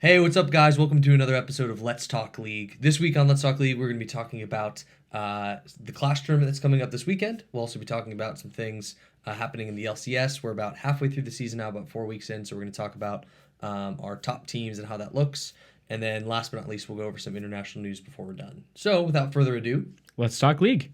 Hey, what's up, guys? Welcome to another episode of Let's Talk League. This week on Let's Talk League, we're going to be talking about the Clash tournament that's coming up this weekend. We'll also be talking about some things happening in the LCS. We're about halfway through the season now, about 4 weeks in, so we're going to talk about our top teams and how that looks. And then last but not least, we'll go over some international news before we're done. So without further ado, Let's Talk League.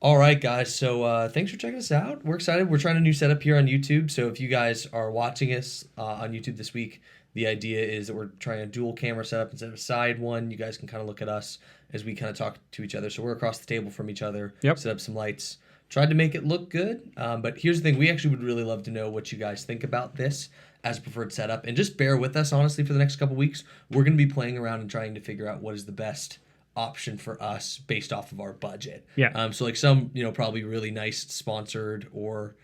All right, guys. So thanks for checking us out. We're excited. We're trying a new setup here on YouTube. So if you guys are watching us on YouTube this week, the idea is that we're trying a dual camera setup instead of a side one. You guys can kind of look at us as we kind of talk to each other. So we're across the table from each other. Yep. Set up some lights. Tried to make it look good. But here's the thing. We actually would really love to know what you guys think about this as a preferred setup. And just bear with us, honestly, for the next couple weeks. We're going to be playing around and trying to figure out what is the best option for us based off of our budget. Yeah. So like some, probably really nice sponsored or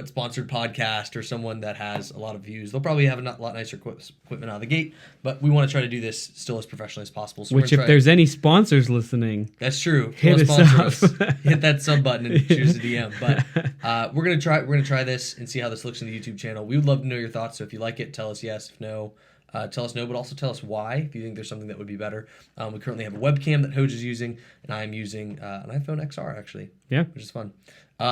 sponsored podcast or someone that has a lot of views. They'll probably have a lot nicer equipment out of the gate, but we want to try to do this still as professionally as possible. So Which, if there's any sponsors listening, that's true. Hit us up. Hit that sub button and shoot us a DM. But we're gonna try this and see how this looks in the YouTube channel. We would love to know your thoughts. So if you like it, tell us yes. If no, tell us no, but also tell us why if you think there's something that would be better. We currently have a webcam that Hoje is using, and I'm using an iPhone XR actually. Yeah, which is fun.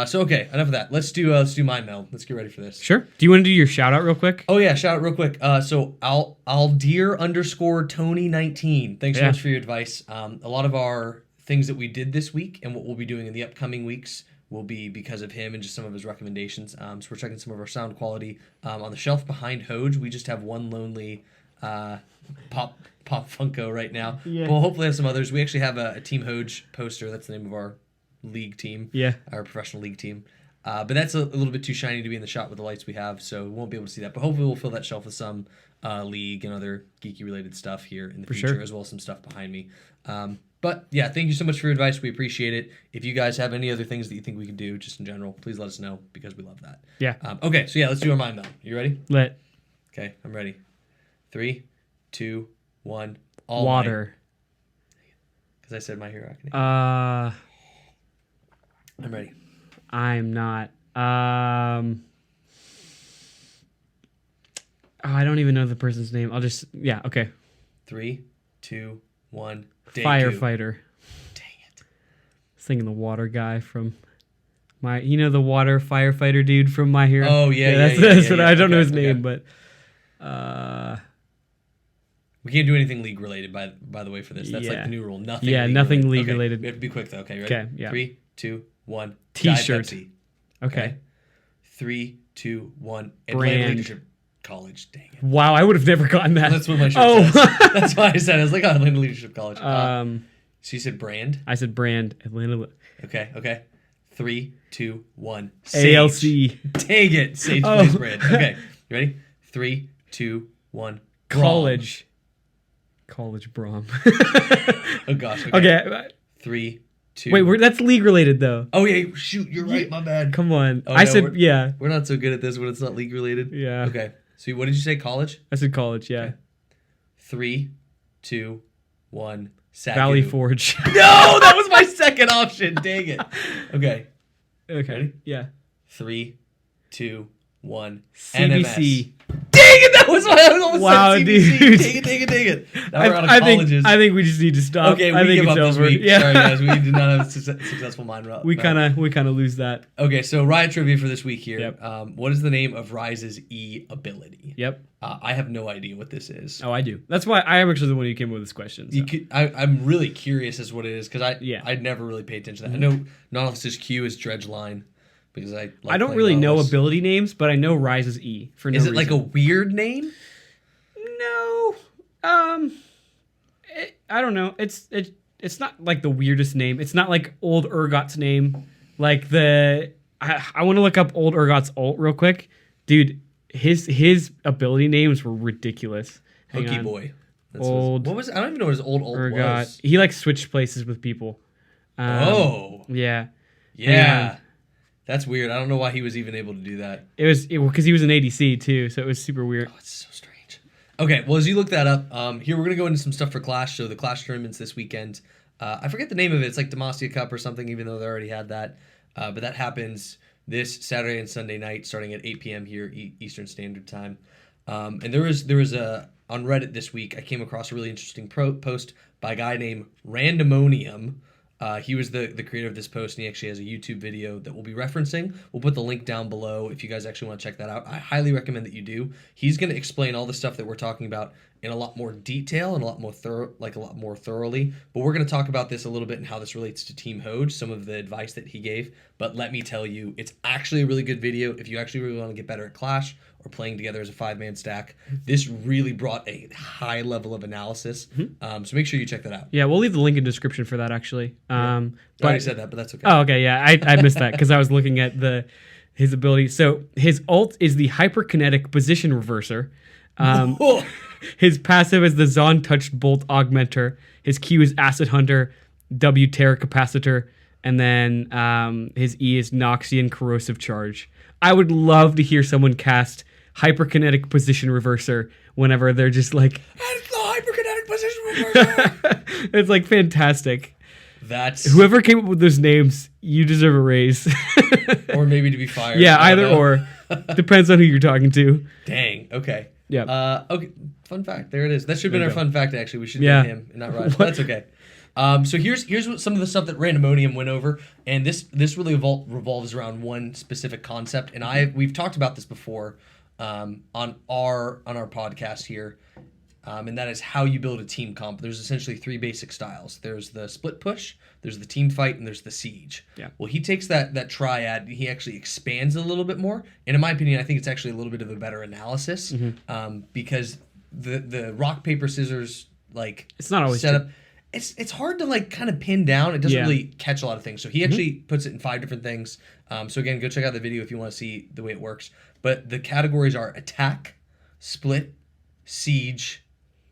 So okay, enough of that. Let's do my Meld. Let's get ready for this. Sure. Do you want to do your shout out real quick? Oh yeah, shout out real quick. So Aldeer_Tony19. Thanks so much for your advice. A lot of our things that we did this week and what we'll be doing in the upcoming weeks will be because of him and just some of his recommendations. So we're checking some of our sound quality. On the shelf behind Hoje, we just have one lonely Pop Funko right now. Yeah. We'll hopefully have some others. We actually have a Team Hoje poster. That's the name of our league team. Yeah. Our professional league team. But that's a little bit too shiny to be in the shot with the lights we have, so we won't be able to see that. But hopefully we'll fill that shelf with some league and other geeky related stuff here in the future, sure, as well as some stuff behind me. But yeah, thank you so much for your advice. We appreciate it. If you guys have any other things that you think we could do, just in general, please let us know because we love that. Yeah. Okay, so yeah, let's do our mind meld. You ready? Lit. Okay, I'm ready. 3, 2, 1. All water. Because I said My Hero Academia. I'm ready. I'm not. I don't even know the person's name. I'll just, yeah, okay. 3, 2, 1. Firefighter. Dang it. I was thinking the water guy from the water firefighter dude from My Hero. Oh, yeah, that's what I don't know his name, but. We can't do anything league related, by the way, for this. That's like the new rule. Nothing. Yeah, nothing league related. We have to be quick though. Okay, ready? Okay, yeah. 3, 2, 1. T-shirt. Okay. 3, 2, 1. Brand. Atlanta Leadership College. Dang it. Wow, I would have never gotten that. That's what my shirt says. That's why I said it. I was like, Atlanta Leadership College. So you said brand? I said brand. Atlanta. Okay. 3, 2, 1. Sage. ALC. Dang it. Sage plays brand. Okay. You ready? 3, 2, 1. College Brom. Oh gosh. Okay. 3, 2. Wait, that's league related though. Oh yeah, shoot, you're right. My bad. Come on. Oh, I said yeah. We're not so good at this when it's not league related. Yeah. Okay. So what did you say? College? I said college. Yeah. Okay. 3, 2, 1. Valley Forge. No, that was my second option. Dang it. Okay. Ready? Yeah. 3, 2, 1. CBC. NMS. Dang it! That was my. I almost said CBC. Dude. Dang it! Now we're out of colleges. I think we just need to stop. Okay, I we think give up it's this over. week. Yeah. Sorry guys, we did not have a successful mind route. We kind of lose that. Okay, so Riot trivia for this week here. Yep. What is the name of Ryze's E ability? Yep. I have no idea what this is. Oh, I do. That's why I am actually the one who came up with this question. So. I'm really curious as to what it is because I never really pay attention to that. I know Nautilus's Q is Dredge Line because I don't really know ability names, but I know Ryze's E for no reason. Is it like a weird name? No. I don't know. It's not like the weirdest name. It's not like old Urgot's name. Like I want to look up old Urgot's ult real quick. Dude, his ability names were ridiculous. Hooky Boy. Old. What was it? I don't even know what his old ult Urgot. was. He like switched places with people. Yeah. That's weird. I don't know why he was even able to do that. It was because he was an ADC too, so it was super weird. Oh, it's so strange. Okay, well, as you look that up, here we're going to go into some stuff for Clash. So the Clash tournaments this weekend. I forget the name of it. It's like Demacia Cup or something, even though they already had that. But that happens this Saturday and Sunday night, starting at 8 p.m. here Eastern Standard Time. And there was a on Reddit this week. I came across a really interesting post by a guy named Randomonium. He was the creator of this post, and he actually has a YouTube video that we'll be referencing. We'll put the link down below if you guys actually want to check that out. I highly recommend that you do. He's going to explain all the stuff that we're talking about in a lot more detail and a lot more thoroughly. But we're going to talk about this a little bit and how this relates to Team Hoje, some of the advice that he gave. But let me tell you, it's actually a really good video if you actually really want to get better at Clash or playing together as a 5-man stack. This really brought a high level of analysis. So make sure you check that out. Yeah, we'll leave the link in the description for that, actually. But I already said that, but that's okay. Oh, okay, yeah. I missed that because I was looking at his ability. So his ult is the Hyperkinetic Position Reverser. His passive is the Zon Touched Bolt Augmenter. His Q is Acid Hunter, W Terra Capacitor, and then his E is Noxian Corrosive Charge. I would love to hear someone cast Hyperkinetic Position Reverser whenever they're just like... It's the Hyperkinetic Position Reverser! It's like fantastic. That's... Whoever came up with those names, you deserve a raise. Or maybe to be fired. Yeah, either or. Depends on who you're talking to. Dang, okay. Yeah. Okay, fun fact. There it is. That should have been our fun fact, actually. We should Yeah. name him and not Riot. That's okay. So here's what some of the stuff that Randomonium went over, and this really revolves around one specific concept, and we've talked about this before on our podcast here, and that is how you build a team comp. There's essentially 3 basic styles. There's the split push, there's the team fight, and there's the siege. Yeah. Well, he takes that triad, he actually expands a little bit more, and in my opinion, I think it's actually a little bit of a better analysis, because the rock paper scissors it's not always setup. It's hard to kind of pin down. It doesn't really catch a lot of things. So he actually puts it in 5 different things. So again, go check out the video if you want to see the way it works. But the categories are attack, split, siege,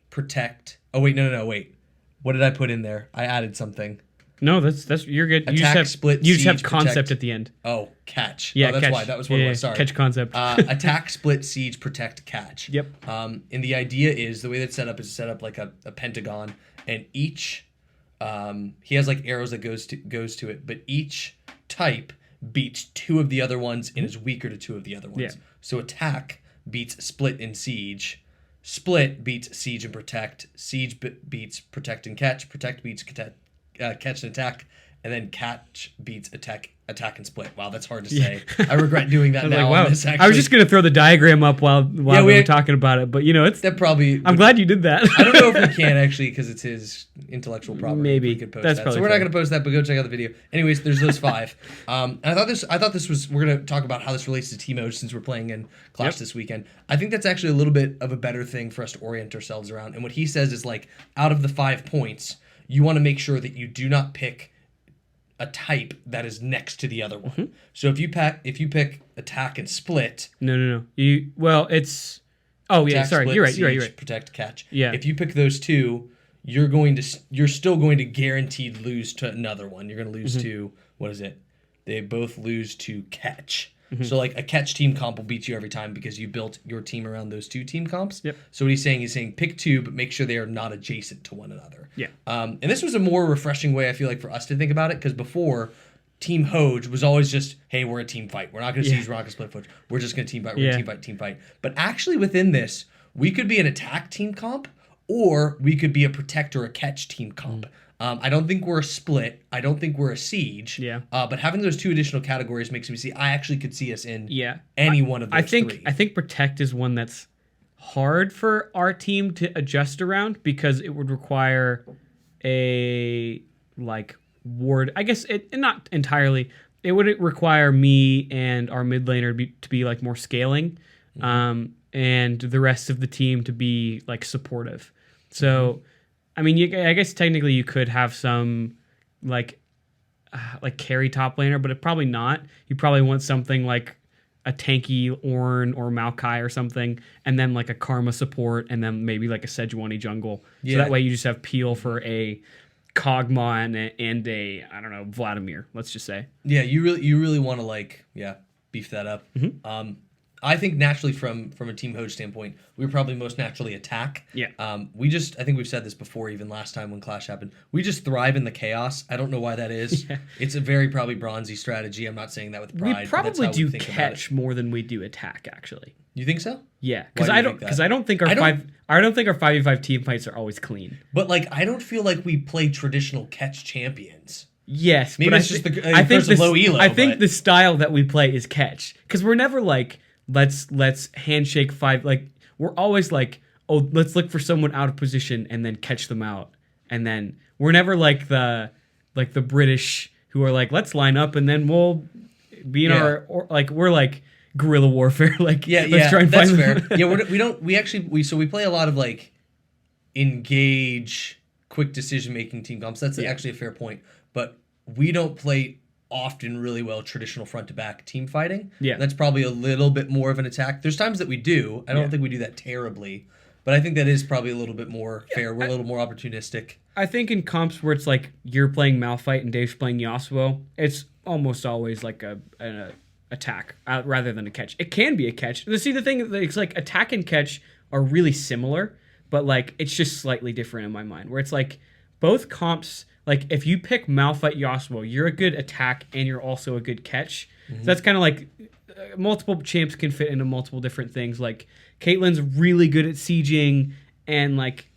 protect. Oh wait, no, wait. What did I put in there? I added something. No, that's you're good. Attack, split, you just siege, have concept protect. at the end. Oh, catch. Yeah, that's catch. why. That was what it was. Sorry. Catch concept. Attack, split, siege, protect, catch. Yep. And the idea is the way that's set up is set up like a pentagon, and each he has arrows that goes to it, but each type beats 2 of the other ones and is weaker to 2 of the other ones. Yeah. So attack beats split and siege. Split beats siege and protect. Siege beats protect and catch. Protect beats catch and attack. And then catch beats attack and split. Wow, that's hard to say. I regret doing that now. Wow. On this, actually. I was just gonna throw the diagram up while we were talking about it, but it's that probably. I'm glad you did that. I don't know if we can actually because it's his intellectual property. Maybe we could post that's that. probably So we're not going to post that, but go check out the video. Anyways, there's those 5. And I thought this was. We're going to talk about how this relates to Team Hoje since we're playing in Clash this weekend. I think that's actually a little bit of a better thing for us to orient ourselves around. And what he says is out of the 5 points, you want to make sure that you do not pick a type that is next to the other one. So if you pick attack and split. No. It's. Oh yeah, attack, sorry. Split, You're right. siege, You're right. Protect, catch. Yeah. If you pick those 2, you're still going to guaranteed lose to another one. You're going to lose to what is it? They both lose to catch. So a catch team comp will beat you every time because you built your team around those 2 team comps. Yep. So what he's saying pick 2, but make sure they are not adjacent to one another. Yeah. And this was a more refreshing way I feel like for us to think about it because before Team Hoje was always just, hey, we're a team fight. We're not going to siege, we're not going to split foot. We're just going to team fight. We're going to team fight. But actually within this, we could be an attack team comp or we could be a protect or a catch team comp. I don't think we're a split. I don't think we're a siege. Yeah. But having those 2 additional categories makes me see I actually could see us in one of those I think 3. I think protect is one that's hard for our team to adjust around because it would require a ward. I guess not entirely. It would require me and our mid laner to be more scaling, and the rest of the team to be supportive. So. I mean, I guess technically you could have some carry top laner, but probably not. You probably want something like a tanky Ornn or Maokai or something, and then a Karma support, and then maybe a Sejuani jungle. Yeah. So that way you just have peel for a Kog'Maw and a I don't know Vladimir. Let's just say. Yeah, you really want to beef that up. I think naturally from a Team Hoje standpoint, we're probably most naturally attack. Yeah. I think we've said this before, even last time when Clash happened. We just thrive in the chaos. I don't know why that is. Yeah. It's a very probably bronzy strategy. I'm not saying that with pride. We probably do catch more than we do attack, actually. You think so? Yeah, because I don't think our 5v5 team fights are always clean. But like, I don't feel like we play traditional catch champions. Yes, maybe but it's just the low elo. I think the style that we play is catch, because we're never like let's handshake five. Like we're always like, oh, let's look for someone out of position and then catch them out, and then we're never like the British who are like, let's line up and then we'll be in we're like guerrilla warfare. Like let's try and that's find fair. Yeah, we play a lot of like engage, quick decision making team comps. That's actually a fair point. But we don't play often really well traditional front to back team fighting. Yeah. That's probably a little bit more of an attack. There's times that we do. I don't think we do that terribly. But I think that is probably a little bit more fair. We're a little more opportunistic. I think in comps where it's like you're playing Malphite and Dave's playing Yasuo, it's almost always like an attack rather than a catch. It can be a catch. See, the thing, it's like attack and catch are really similar, but like it's just slightly different in my mind, where it's like both comps. Like, if you pick Malphite Yasuo, you're a good attack and you're also a good catch. Mm-hmm. So that's kind of like multiple champs can fit into multiple different things. Like, Caitlyn's really good at sieging and, like,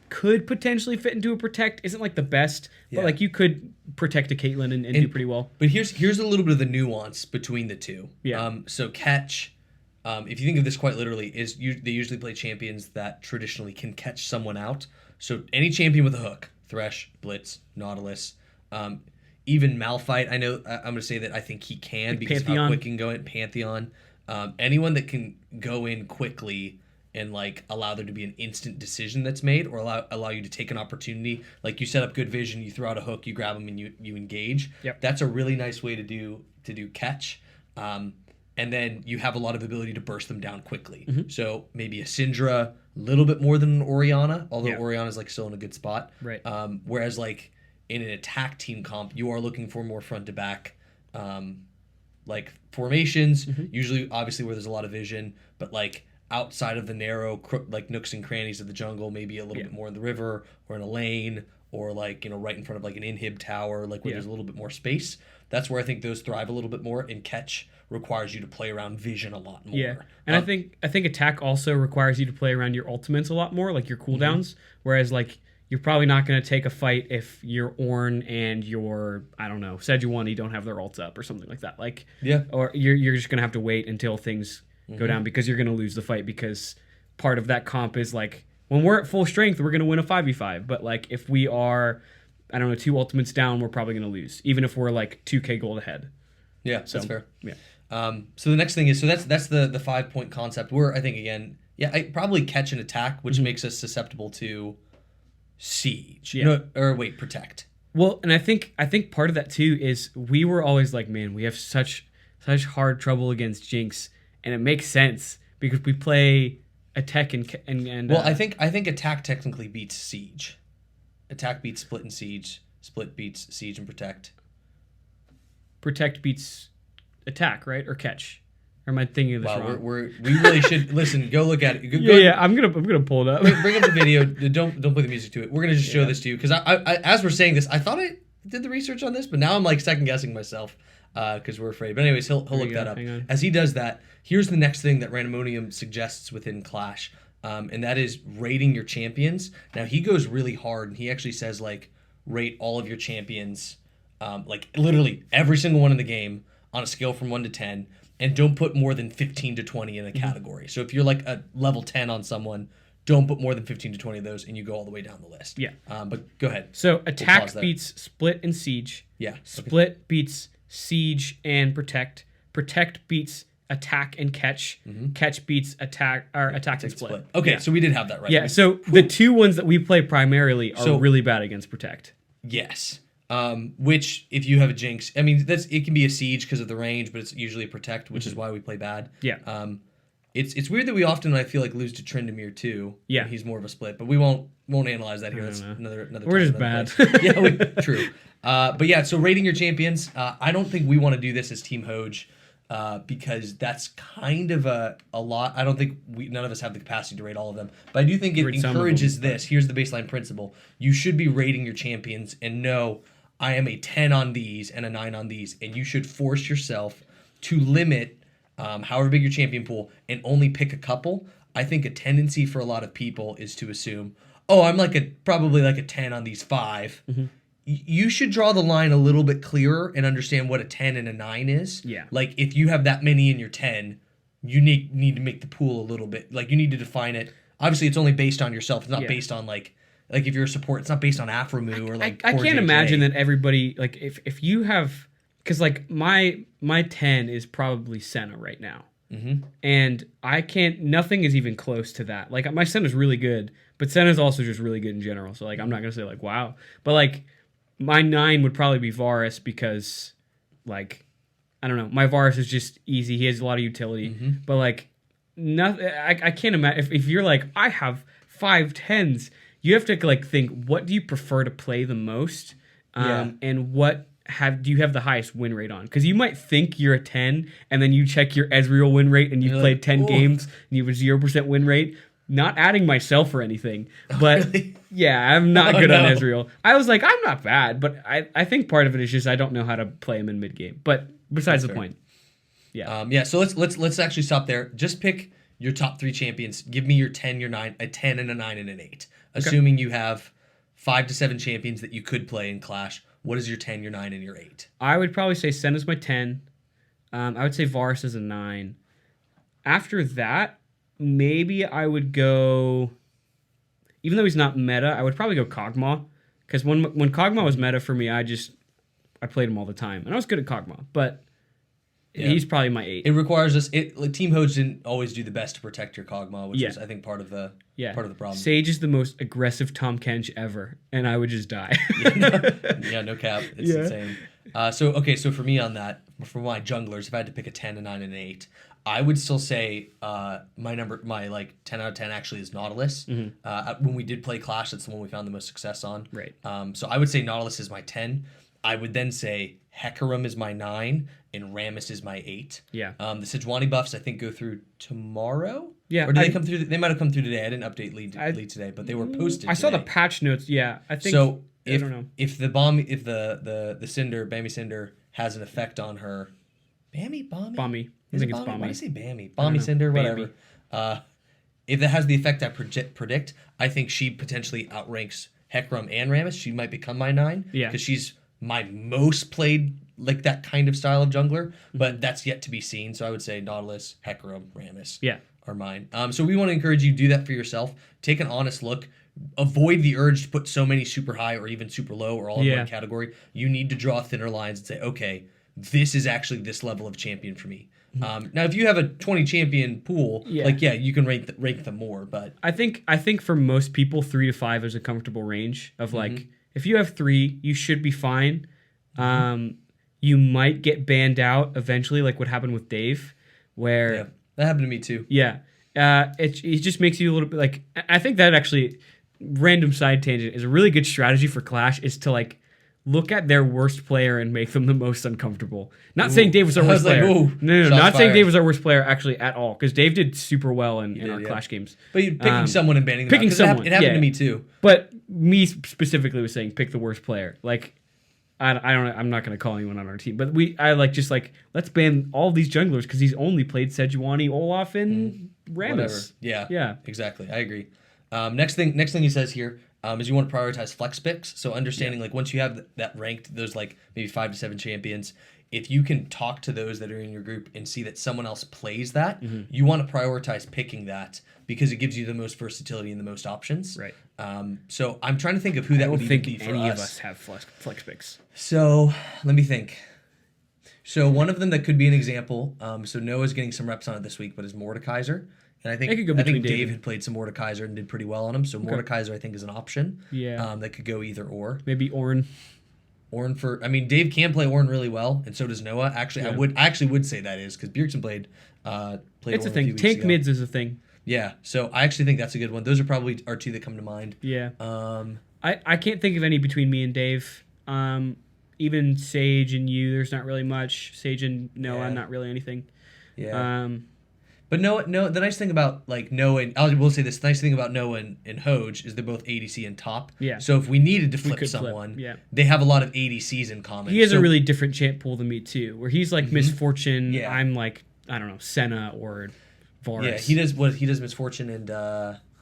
could potentially fit into a protect. Isn't, like, the best, but, like, you could protect a Caitlyn and do pretty well. But here's a little bit of the nuance between the two. Yeah. So, catch, if you think of this quite literally, they usually play champions that traditionally can catch someone out. So, any champion with a hook. Thresh, Blitz, Nautilus, even Malphite. I know I'm going to say that I think he can, like because Pantheon. Of how quick he can go in. Pantheon. Anyone that can go in quickly and like allow there to be an instant decision that's made, or allow you to take an opportunity. Like you set up good vision, you throw out a hook, you grab them, and you engage. Yep. That's a really nice way to do catch. And then you have a lot of ability to burst them down quickly. Mm-hmm. So maybe a Syndra, a little bit more than an Orianna, although Orianna's like still in a good spot. Right. Whereas like in an attack team comp, you are looking for more front to back, like formations. Mm-hmm. Usually, obviously, where there's a lot of vision, but like outside of the narrow like nooks and crannies of the jungle, maybe a little bit more in the river or in a lane, or like right in front of like an inhib tower, like where there's a little bit more space. That's where I think those thrive a little bit more. And catch requires you to play around vision a lot more. Yeah, and I think attack also requires you to play around your ultimates a lot more, like your cooldowns. Mm-hmm. Whereas like you're probably not going to take a fight if your Ornn and your Sejuani don't have their ults up or something like that. Like or you're just going to have to wait until things go down, because you're going to lose the fight, because part of that comp is like when we're at full strength, we're going to win a 5v5. But like if we are 2 ultimates down, we're probably going to lose, even if we're like 2k gold ahead. Yeah, that's fair. Yeah. So the next thing is, that's the 5-point concept. Where I think again, I probably catch and attack, which makes us susceptible to siege. Yeah. Protect. Well, and I think part of that too is we were always like, man, we have such hard trouble against Jinx, and it makes sense because we play attack and well, I think attack technically beats siege. Attack beats split and siege. Split beats siege and protect. Protect beats attack, right? Or catch? Or am I thinking of this wrong? We really should listen. Go look at it. I'm gonna pull it up. Bring up the video. Don't play the music to it. We're gonna just show this to you, because I as we're saying this, I thought I did the research on this, but now I'm like second guessing myself because we're afraid. But anyways, he'll look that up. As he does that, here's the next thing that Randomonium suggests within Clash, and that is rating your champions. Now he goes really hard, and he actually says like rate all of your champions, like literally every single one in the game on a scale from 1 to 10, and don't put more than 15 to 20 in a category. So if you're like a level 10 on someone, don't put more than 15 to 20 of those, and you go all the way down the list. Yeah. But go ahead. So attack beats split and siege. Yeah. Split beats siege and protect. Protect beats attack and catch. Mm-hmm. Catch beats attack and split. Okay, so we did have that right. Yeah, so the two ones that we play primarily are really bad against protect. Yes. Which, if you have a Jinx, I mean, it can be a siege because of the range, but it's usually a protect, which is why we play bad. Yeah. It's weird that we often, I feel like, lose to Tryndamere too. Yeah. He's more of a split, but we won't analyze that here. That's another. We're just bad. Yeah, true. But yeah, so rating your champions. I don't think we want to do this as Team Hoje. because that's kind of a lot. I don't think none of us have the capacity to rate all of them, but I do think it encourages this. Here's the baseline principle. You should be rating your champions and know I am a 10 on these and a 9 on these, and you should force yourself to limit however big your champion pool and only pick a couple. I think a tendency for a lot of people is to assume, oh, I'm probably like a 10 on these 5. Mm-hmm. You should draw the line a little bit clearer and understand what a 10 and a 9 is. Yeah. Like, if you have that many in your 10, you need to make the pool a little bit. Like, you need to define it. Obviously, it's only based on yourself. It's not based on, like if you're a support, it's not based on Afromu or, like, I can't imagine that everybody, like, if you have... Because, like, my 10 is probably Senna right now. Mm-hmm. And I can't... Nothing is even close to that. Like, my Senna's really good, but Senna's also just really good in general. So, like, I'm not going to say, like, wow. But, like... My 9 would probably be Varus because, like, I don't know. My Varus is just easy. He has a lot of utility. Mm-hmm. But, like, nothing. I can't imagine. If you're like, I have 5 10s, you have to, like, think, what do you prefer to play the most? And what do you have the highest win rate on? Because you might think you're a 10, and then you check your Ezreal win rate, and you've played 10 games, and you have a 0% win rate. Not adding myself or anything, but really? Yeah, I'm not good on Ezreal. I was like, I'm not bad, but I think part of it is just I don't know how to play him in mid game. But besides the point, yeah. So let's actually stop there. Just pick your top 3 champions. Give me your 10, your 9, a 10 and a 9 and an 8. Assuming you have 5 to 7 champions that you could play in Clash. What is your 10, your 9, and your 8? I would probably say Senna's my 10. I would say Varus is a 9. After that. Maybe I would go, even though he's not meta, I would probably go Kog'Maw. Because when Kog'Maw was meta for me, I played him all the time. And I was good at Kog'Maw, but he's probably my 8. It requires us, Team Hoje didn't always do the best to protect your Kog'Maw, which is, I think, part of the problem. Sage is the most aggressive Tahm Kench ever, and I would just die. No cap. It's insane. So for me on that, for my junglers, if I had to pick a 10, a 9, and an 8, I would still say my 10 out of 10 actually is Nautilus. Mm-hmm. When we did play Clash, that's the one we found the most success on. Right. So I would say Nautilus is my 10. I would then say Hecarim is my 9 and Rammus is my 8. Yeah. The Sejuani buffs I think go through tomorrow. Yeah. Or do they come through? They might have come through today. I didn't update lead today, but they were posted. I saw the patch notes. Yeah, I think. So I don't know. If the Cinder, Bammy Cinder has an effect on her, Bammy. I think it's Why do Bammy. I say Bammy? Bammy Cinder, whatever. If that has the effect I predict, I think she potentially outranks Hecarim and Rammus. She might become my 9. Yeah. Because she's my most played, like, that kind of style of jungler. But that's yet to be seen. So I would say Nautilus, Hecarim, Rammus are mine. So we want to encourage you to do that for yourself. Take an honest look. Avoid the urge to put so many super high or even super low or all in one category. You need to draw thinner lines and say, okay, this is actually this level of champion for me. Now, if you have a 20 champion pool, you can rank them more. But I think for most people, 3 to 5 is a comfortable range of like if you have 3, you should be fine. You might get banned out eventually, like what happened with Dave, where that happened to me too. Yeah, it just makes you a little bit like I think that actually random side tangent is a really good strategy for Clash is to like. Look at their worst player and make them the most uncomfortable. Not saying Dave was our worst player. No, not saying Dave was our worst player actually at all. Because Dave did super well in our Clash games. But you're picking someone and banning them picking someone. It happened to me too. But me specifically was saying pick the worst player. Like, I don't. I'm not going to call anyone on our team. But let's ban all these junglers because he's only played Sejuani, Olaf, and Rammus. Yeah, exactly. I agree. Next thing he says here. Is you want to prioritize flex picks. So understanding like once you have that ranked, those like maybe 5 to 7 champions, if you can talk to those that are in your group and see that someone else plays that, you want to prioritize picking that because it gives you the most versatility and the most options. Right. So I'm trying to think of who that would be for us. I don't think any of us have flex picks. So let me think. So one of them that could be an example. So Noah's getting some reps on it this week, but is Mordekaiser. And I think Dave had played some Mordekaiser and did pretty well on him. So Mordekaiser I think is an option. Yeah. That could go either or. Maybe Ornn. Dave can play Ornn really well, and so does Noah. Actually, I actually would say that is because Bjergsen played it's Ornn a thing. A few weeks Tank ago. mids is a thing. Yeah. So I actually think that's a good one. Those are probably our 2 that come to mind. Yeah. I can't think of any between me and Dave. even Sage and you, there's not really much. Sage and Noah, Yeah. not really anything. Yeah. But Noah, the nice thing about like Noah, and I will say this: the nice thing about Noah and Hoje is they're both ADC and top. Yeah. So if we needed to We flip could someone, yeah. they have a lot of ADCs in common. He has so, a really different champ pool than me too, where he's like Misfortune. Yeah. I'm like, I don't know, Senna or Varus. Yeah, he does Misfortune and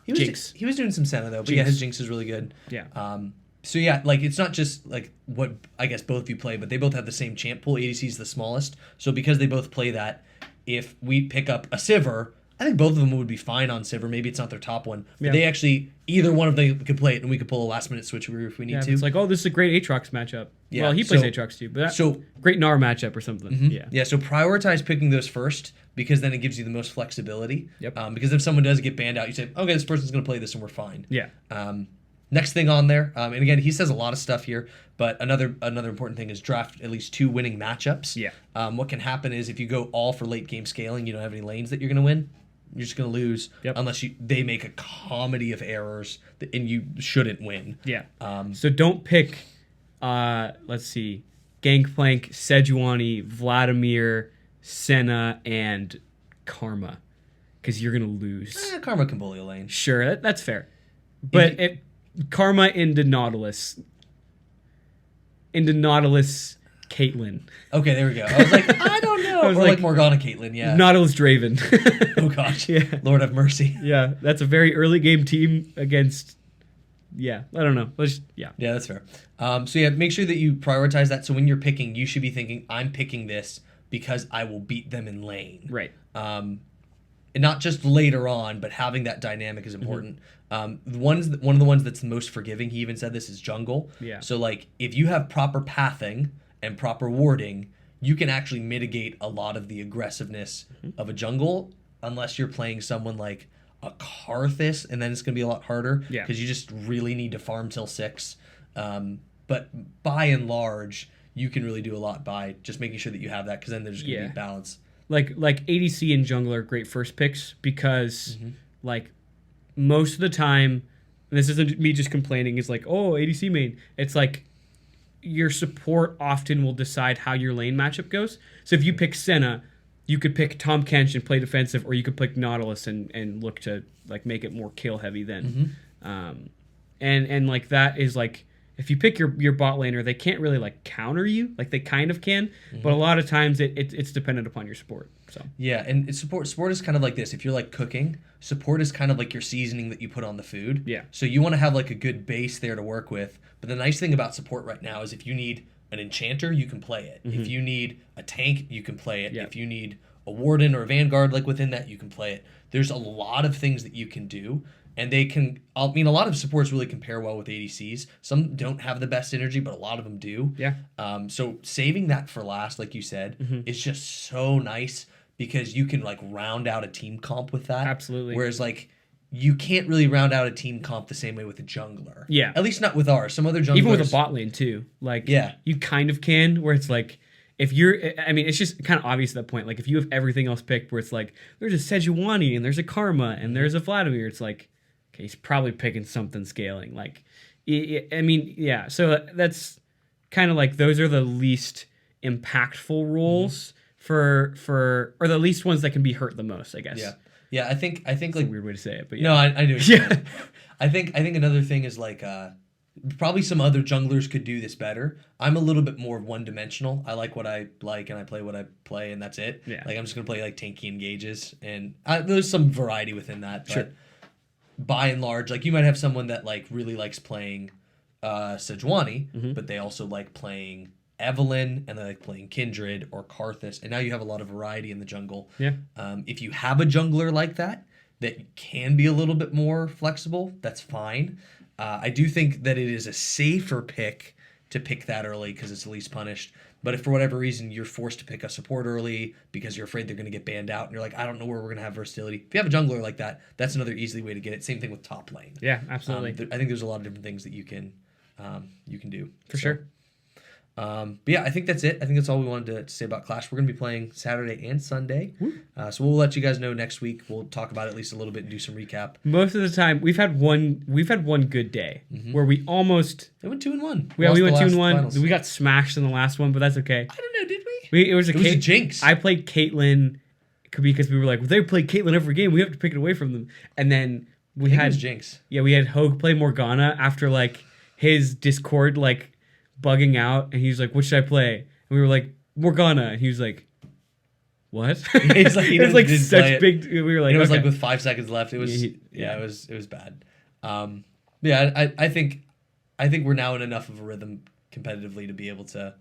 Jinx. He was doing some Senna though, but Jinx. yeah, his Jinx is really good. Yeah. So yeah, like it's not just like what I guess both of you play, but they both have the same champ pool. ADC is the smallest, so because they both play that, if we pick up a Sivir, I think both of them would be fine on Sivir. Maybe it's not their top one, but they actually either one of them could play it, and we could pull a last minute switcheroo if we need to. It's like, oh, this is a great Aatrox matchup. Yeah, Well, he plays so- Aatrox too, but so- great Gnar matchup or something. Yeah. Yeah, so prioritize picking those first because then it gives you the most flexibility. Yep. Because if someone does get banned out, you say, okay, this person's going to play this and we're fine. Yeah. Next thing on there, and again, he says a lot of stuff here, but another important thing is draft at least 2 winning matchups. Yeah. What can happen is if you go all for late game scaling, you don't have any lanes that you're going to win. You're just going to lose unless they make a comedy of errors and you shouldn't win. Yeah. So don't pick, let's see, Gangplank, Sejuani, Vladimir, Senna, and Karma, because you're going to lose. Karma can bully a lane. Sure, that's fair. But Karma into Nautilus, Caitlyn. Okay, there we go. I was like, I don't know. Or like Morgana Caitlyn, yeah. Nautilus Draven. Oh gosh. Yeah. Lord have mercy. Yeah, that's a very early game team against. Yeah, I don't know. Yeah, that's fair. So yeah, make sure that you prioritize that. So when you're picking, you should be thinking, I'm picking this because I will beat them in lane. Right. And not just later on, but having that dynamic is important. One of the ones that's the most forgiving, he even said this, is jungle. Yeah. So like if you have proper pathing and proper warding, you can actually mitigate a lot of the aggressiveness of a jungle, unless you're playing someone like a Karthus, and then it's going to be a lot harder because you just really need to farm till 6. But by and large, you can really do a lot by just making sure that you have that, because then there's going to be balance. Like ADC and jungler are great first picks because like most of the time, and this isn't me just complaining, is like, oh, ADC main. It's like your support often will decide how your lane matchup goes. So if you pick Senna, you could pick Tahm Kench and play defensive, or you could pick Nautilus and look to like make it more kill heavy then. And like that is like, if you pick your bot laner, they can't really like counter you. Like they kind of can, but a lot of times it's dependent upon your support. So yeah, and support is kind of like this. If you're like cooking, support is kind of like your seasoning that you put on the food. Yeah. So you want to have like a good base there to work with. But the nice thing about support right now is if you need an enchanter, you can play it. If you need a tank, you can play it. Yep. If you need a warden or a vanguard, like within that, you can play it. There's a lot of things that you can do. And they can, I mean, a lot of supports really compare well with ADCs. Some don't have the best energy, but a lot of them do. Yeah. So saving that for last, like you said, is just so nice because you can like round out a team comp with that. Absolutely. Whereas like you can't really round out a team comp the same way with a jungler. Yeah. At least not with ours. Some other junglers. even with a bot lane too, like you kind of can, where it's like, if you're, I mean, it's just kind of obvious at that point. Like if you have everything else picked, where it's like there's a Sejuani and there's a Karma and there's a Vladimir, it's like, okay, he's probably picking something scaling. Like, I mean, yeah. So that's kind of like, those are the least impactful roles for or the least ones that can be hurt the most, I guess. Yeah. Yeah, I think It's like a weird way to say it, but no, I do. Yeah. I think another thing is like probably some other junglers could do this better. I'm a little bit more one-dimensional. I like what I like, and I play what I play, and that's it. Yeah. Like I'm just gonna play like tanky engages, and there's some variety within that. But Sure. by and large, like you might have someone that like really likes playing Sejuani, but they also like playing Evelynn, and they like playing Kindred or Karthus, and now you have a lot of variety in the jungle. Yeah. If you have a jungler like that can be a little bit more flexible, that's fine. I do think that it is a safer pick to pick that early because it's the least punished. But if for whatever reason you're forced to pick a support early because you're afraid they're going to get banned out and you're like, I don't know where we're going to have versatility. If you have a jungler like that, that's another easy way to get it. Same thing with top lane. Yeah, absolutely. I think there's a lot of different things that you can do. For sure. But yeah, I think that's it. I think that's all we wanted to say about Clash. We're going to be playing Saturday and Sunday. So we'll let you guys know next week. We'll talk about it at least a little bit and do some recap. Most of the time, we've had one good day where we almost... It went 2-1. We went 2-1. Finals. We got smashed in the last one, but that's okay. I don't know, did we? It was a jinx. I played Caitlyn because we were like, well, they play Caitlyn every game. We have to pick it away from them. And then we had... jinx. Yeah, we had Hogue play Morgana after like his Discord like bugging out, and he was like, what should I play? And we were like, Morgana. And he was like, what? He's like, it was like such big... We were like, and it was okay. like with 5 seconds left. It was... Yeah, it was bad. Yeah, I think we're now in enough of a rhythm competitively to be able to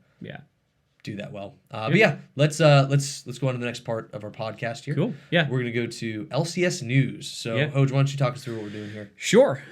do that well. But yeah, let's go on to the next part of our podcast here. Cool. Yeah. We're gonna go to LCS news. So Hoje, why don't you talk us through what we're doing here? Sure.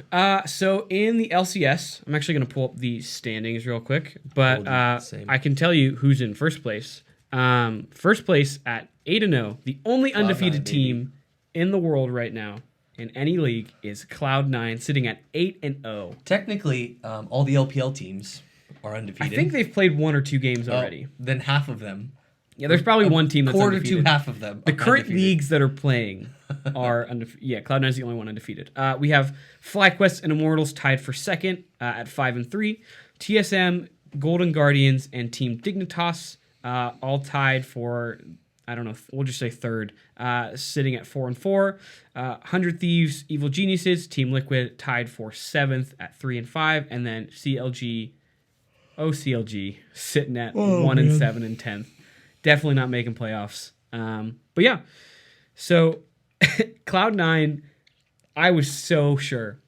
So in the LCS, I'm actually gonna pull up the standings real quick, but I can tell you who's in first place. First place at 8-0, the only undefeated team in the world right now in any league is Cloud9, sitting at 8-0. Technically, all the LPL teams are undefeated. I think they've played 1 or 2 games already. Then half of them. Yeah, there's probably one team that's quarter undefeated. to half of them. The current leagues that are playing are undefeated. Yeah, Cloud9 is the only one undefeated. We have FlyQuest and Immortals tied for second at 5-3. TSM, Golden Guardians, and Team Dignitas all tied for, I don't know, we'll just say third, sitting at 4-4. 100 Thieves, Evil Geniuses, Team Liquid tied for 7th at 3-5, and then OCLG sitting at 1-7 and 10th. Definitely not making playoffs. But yeah, so Cloud9, I was so sure.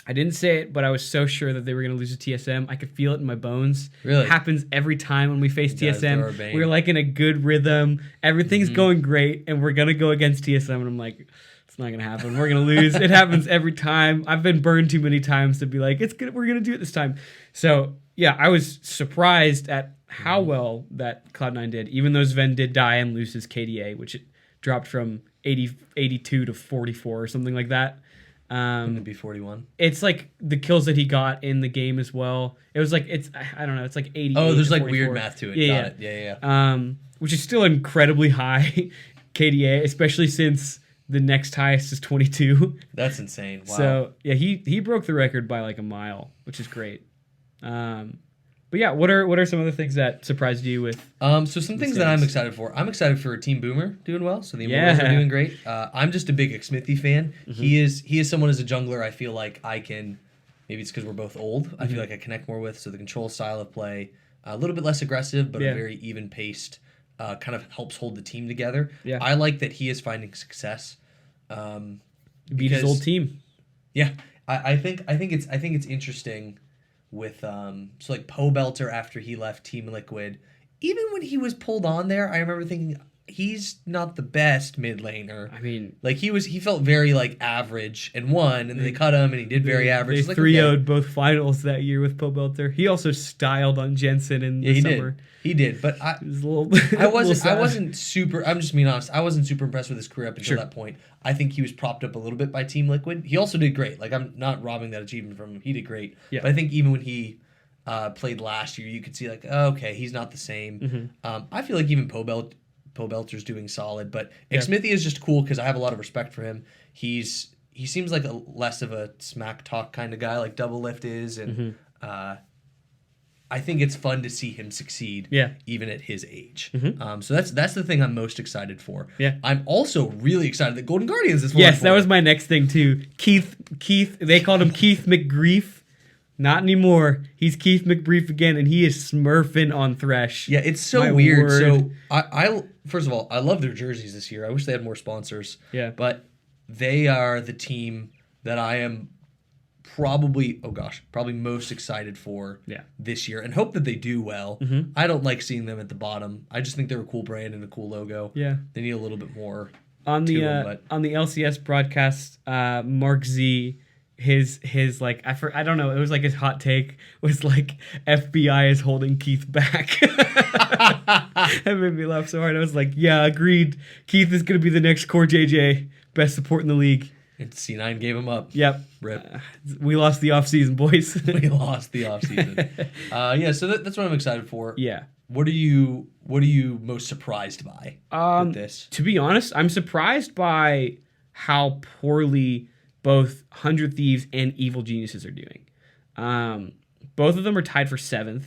I didn't say it, but I was so sure that they were going to lose to TSM. I could feel it in my bones. Really? It happens every time when we face TSM. We're like in a good rhythm. Everything's going great, and we're going to go against TSM. And I'm like, it's not going to happen. We're going to lose. It happens every time. I've been burned too many times to be like, it's good. We're going to do it this time. So, yeah, I was surprised at how well that Cloud9 did, even though Sven did die and lose his KDA, which it dropped from 82 to 44 or something like that. Wouldn't it be 41? It's like the kills that he got in the game as well. It was like, I don't know, it's like 80. Oh, there's like weird math to it. Yeah. Which is still incredibly high KDA, especially since the next highest is 22. That's insane. Wow. So yeah, he broke the record by like a mile, which is great. But yeah, what are some of the things that surprised you with? So some things that I'm excited for. I'm excited for Team Boomer doing well. So the Immortals are doing great. I'm just a big Xmithy fan. He is someone as a jungler I feel like I can. Maybe it's because we're both old. I feel like I connect more with. So the control style of play, a little bit less aggressive, but a very even paced. Kind of helps hold the team together. Yeah. I like that he is finding success. Beat his old team. Yeah, I think it's interesting. With so like Pobelter after he left Team Liquid, even when he was pulled on there, I remember thinking he's not the best mid laner. I mean, like he felt very like average and won, and then they cut him and he did very average. They 3-0'd both finals that year with Pobelter. He also styled on Jensen in the summer. He did, but I wasn't super. I'm just being honest. I wasn't super impressed with his career up until that point. I think he was propped up a little bit by Team Liquid. He also did great. Like I'm not robbing that achievement from him. He did great. Yeah. But I think even when he played last year, you could see like, oh, okay, he's not the same. I feel like even Pobelter's doing solid, but Xmithy is just cool because I have a lot of respect for him. He seems like less of a smack talk kind of guy, like Double Lift is, and I think it's fun to see him succeed, even at his age. So that's the thing I'm most excited for. Yeah, I'm also really excited that Golden Guardians is. Yes, that was my next thing too. Keith. They called him Keith McGrief. Not anymore. He's Keith McBrief again, and he is smurfing on Thresh. Yeah, it's so weird. Word. So I first of all, I love their jerseys this year. I wish they had more sponsors. Yeah, but they are the team that I am probably most excited for this year, and hope that they do well. I don't like seeing them at the bottom. I just think they're a cool brand and a cool logo. Yeah, they need a little bit more on the LCS broadcast. Mark Z. His like I don't know, it was like his hot take was like FBI is holding Keith back. That made me laugh so hard. I was like, yeah, agreed. Keith is gonna be the next core JJ, best support in the league. And C9 gave him up. Yep. Rip. We lost the offseason, boys. We lost the offseason. Yeah, so that's what I'm excited for. Yeah. What are you most surprised by with this? To be honest, I'm surprised by how poorly both 100 Thieves and Evil Geniuses are doing. Both of them are tied for 7th,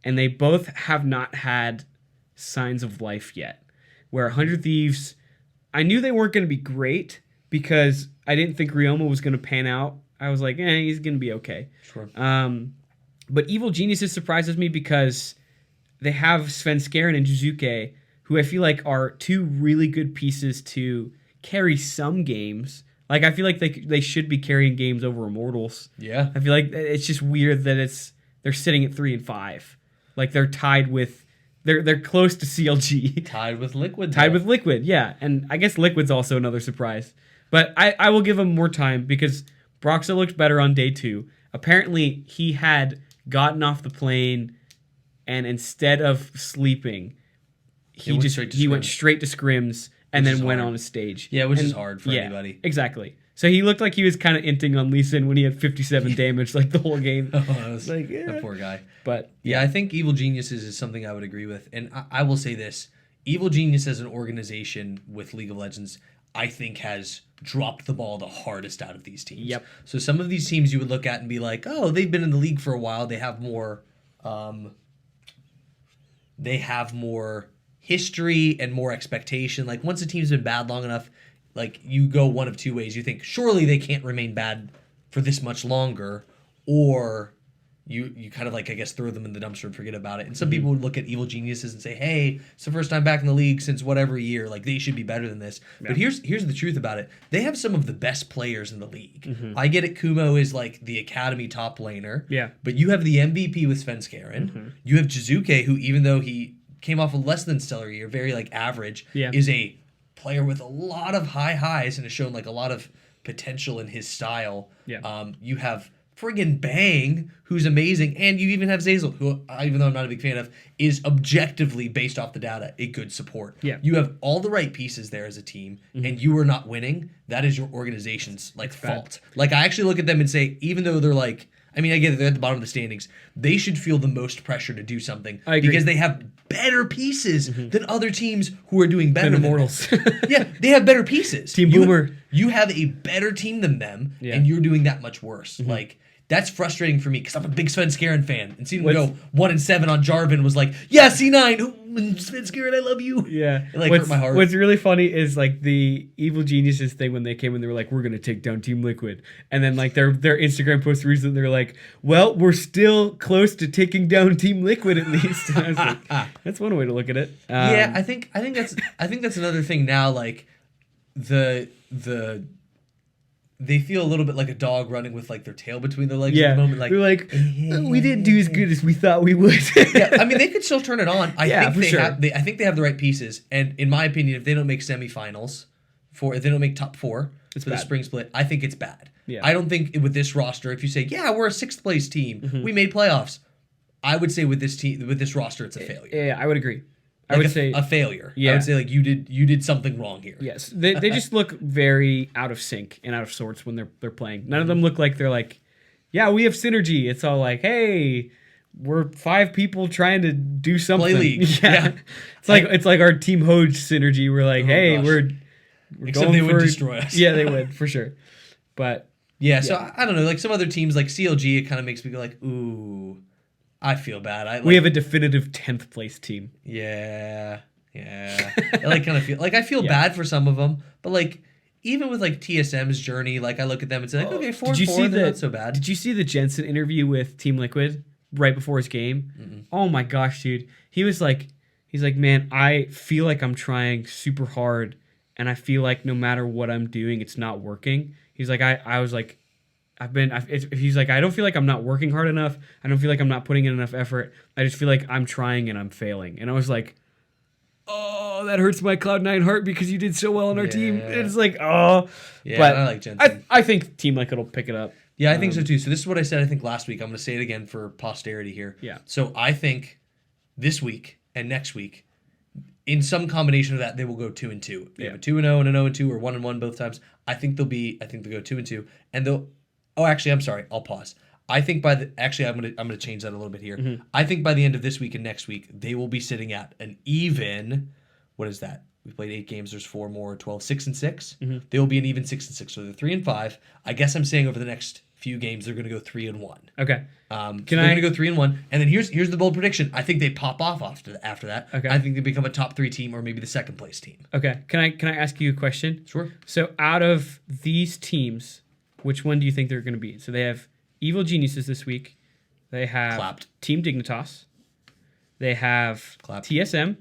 and they both have not had signs of life yet. Where 100 Thieves, I knew they weren't going to be great because I didn't think Ryoma was going to pan out. I was like, he's going to be okay. Sure. But Evil Geniuses surprises me because they have Svenskeren and Jizuke, who I feel like are two really good pieces to carry some games. Like, I feel like they should be carrying games over Immortals. Yeah. I feel like it's just weird that they're sitting at 3 and 5. Like, they're tied with... They're close to CLG. Tied with Liquid. Tied with Liquid, yeah. And I guess Liquid's also another surprise. But I will give him more time because Broxa looked better on day 2. Apparently, he had gotten off the plane, and instead of sleeping, he went straight to scrims and then went on a stage. Yeah, which is hard for anybody. Exactly. So he looked like he was kind of inting on Lee Sin when he had 57 damage like the whole game. The poor guy. But yeah, I think Evil Geniuses is something I would agree with. And I will say this. Evil Genius as an organization with League of Legends, I think has dropped the ball the hardest out of these teams. Yep. So some of these teams you would look at and be like, oh, they've been in the league for a while. They have more history and more expectation. Like once a team's been bad long enough, like you go one of two ways. You think surely they can't remain bad for this much longer, or you kind of like, I guess, throw them in the dumpster and forget about it. And some people would look at Evil Geniuses and say, hey, it's the first time back in the league since whatever year. Like they should be better than this. Yeah. But here's the truth about it. They have some of the best players in the league. I get it. Kumo is like the academy top laner. Yeah. But you have the MVP with Svenskeren. You have Jizuke, who even though he came off a less than stellar year, very like average, is a player with a lot of high highs and has shown like a lot of potential in his style. Yeah. You have friggin' Bang, who's amazing, and you even have Zazel, who, even though I'm not a big fan of, is objectively, based off the data, a good support. Yeah. You have all the right pieces there as a team, and you are not winning. That is your organization's fault. Like, I actually look at them and say, even though they're like, I mean, I get it, they're at the bottom of the standings, they should feel the most pressure to do something. I agree. Because they have better pieces than other teams who are doing better than Immortals. Yeah, they have better pieces. Team Boomer. You have a better team than them, and you're doing that much worse. Like, that's frustrating for me because I'm a big Svenskeren fan. And seeing him go 1-7 on Jarvan was like, yeah, C9, Svenskeren, I love you. Yeah. It hurt my heart. What's really funny is like the Evil Geniuses thing when they came and they were like, we're going to take down Team Liquid. And then like their Instagram post recently, they're like, well, we're still close to taking down Team Liquid at least. And I was like, that's one way to look at it. Yeah, I think that's another thing now. Like they feel a little bit like a dog running with like their tail between their legs at the moment. Like they're like, we didn't do as good as we thought we would. Yeah, I mean they could still turn it on. I think they have the right pieces. And in my opinion, if they don't make semifinals, if they don't make top 4 for the spring split, I think it's bad. Yeah. I don't think with this roster, if you say, yeah, we're a 6th place team, we made playoffs, I would say with this roster, it's a failure. Yeah, I would agree. Like I would say a failure. Yeah. I would say like you did something wrong here. Yes, they just look very out of sync and out of sorts when they're playing. None of them look like they're like, yeah, we have synergy. It's all like, hey, we're 5 people trying to do something. Play league. Yeah. It's like our Team Hoje synergy. We're like, hey, gosh. we're Except going they would destroy us. Yeah, they would for sure. But yeah, so I don't know. Like some other teams, like CLG, it kind of makes me go like, ooh. I feel bad. We have a definitive 10th place team. Yeah. I like kind of feel like I feel bad for some of them, but like even with like TSM's journey, like I look at them and say like, okay, 4-4, they're not so bad. Did you see the Jensen interview with Team Liquid right before his game? Oh my gosh, dude. He's like, man, I feel like I'm trying super hard, and I feel like no matter what I'm doing, it's not working. He's like, I was like. He's like, I don't feel like I'm not working hard enough. I don't feel like I'm not putting in enough effort. I just feel like I'm trying and I'm failing. And I was like, oh, that hurts my Cloud9 heart because you did so well on our team. And it's like, oh. Yeah, but I like Jensen. I think Team Liquid will pick it up. Yeah, I think so too. So this is what I said, I think, last week. I'm going to say it again for posterity here. Yeah. So I think this week and next week, in some combination of that, they will go 2-2. If they have a 2-0 and a 0-2, or 1-1 both times, I think they'll go 2-2, and they'll. Oh, actually, I'm sorry. I'll pause. I think I'm gonna change that a little bit here. Mm-hmm. I think by the end of this week and next week, they will be sitting at an even. What is that? We played 8 games. There's 4 more. 12, 6-6. Mm-hmm. They will be an even 6-6. So they're 3-5. I guess I'm saying over the next few games they're going to go 3-1. Okay. They're going to go 3-1, and then here's the bold prediction. I think they pop off after that. Okay. I think they become a top 3 team, or maybe the second place team. Okay. Can I ask you a question? Sure. So out of these teams, which one do you think they're going to be? So they have Evil Geniuses this week. They have Clapped. Team Dignitas. They have Clapped. TSM.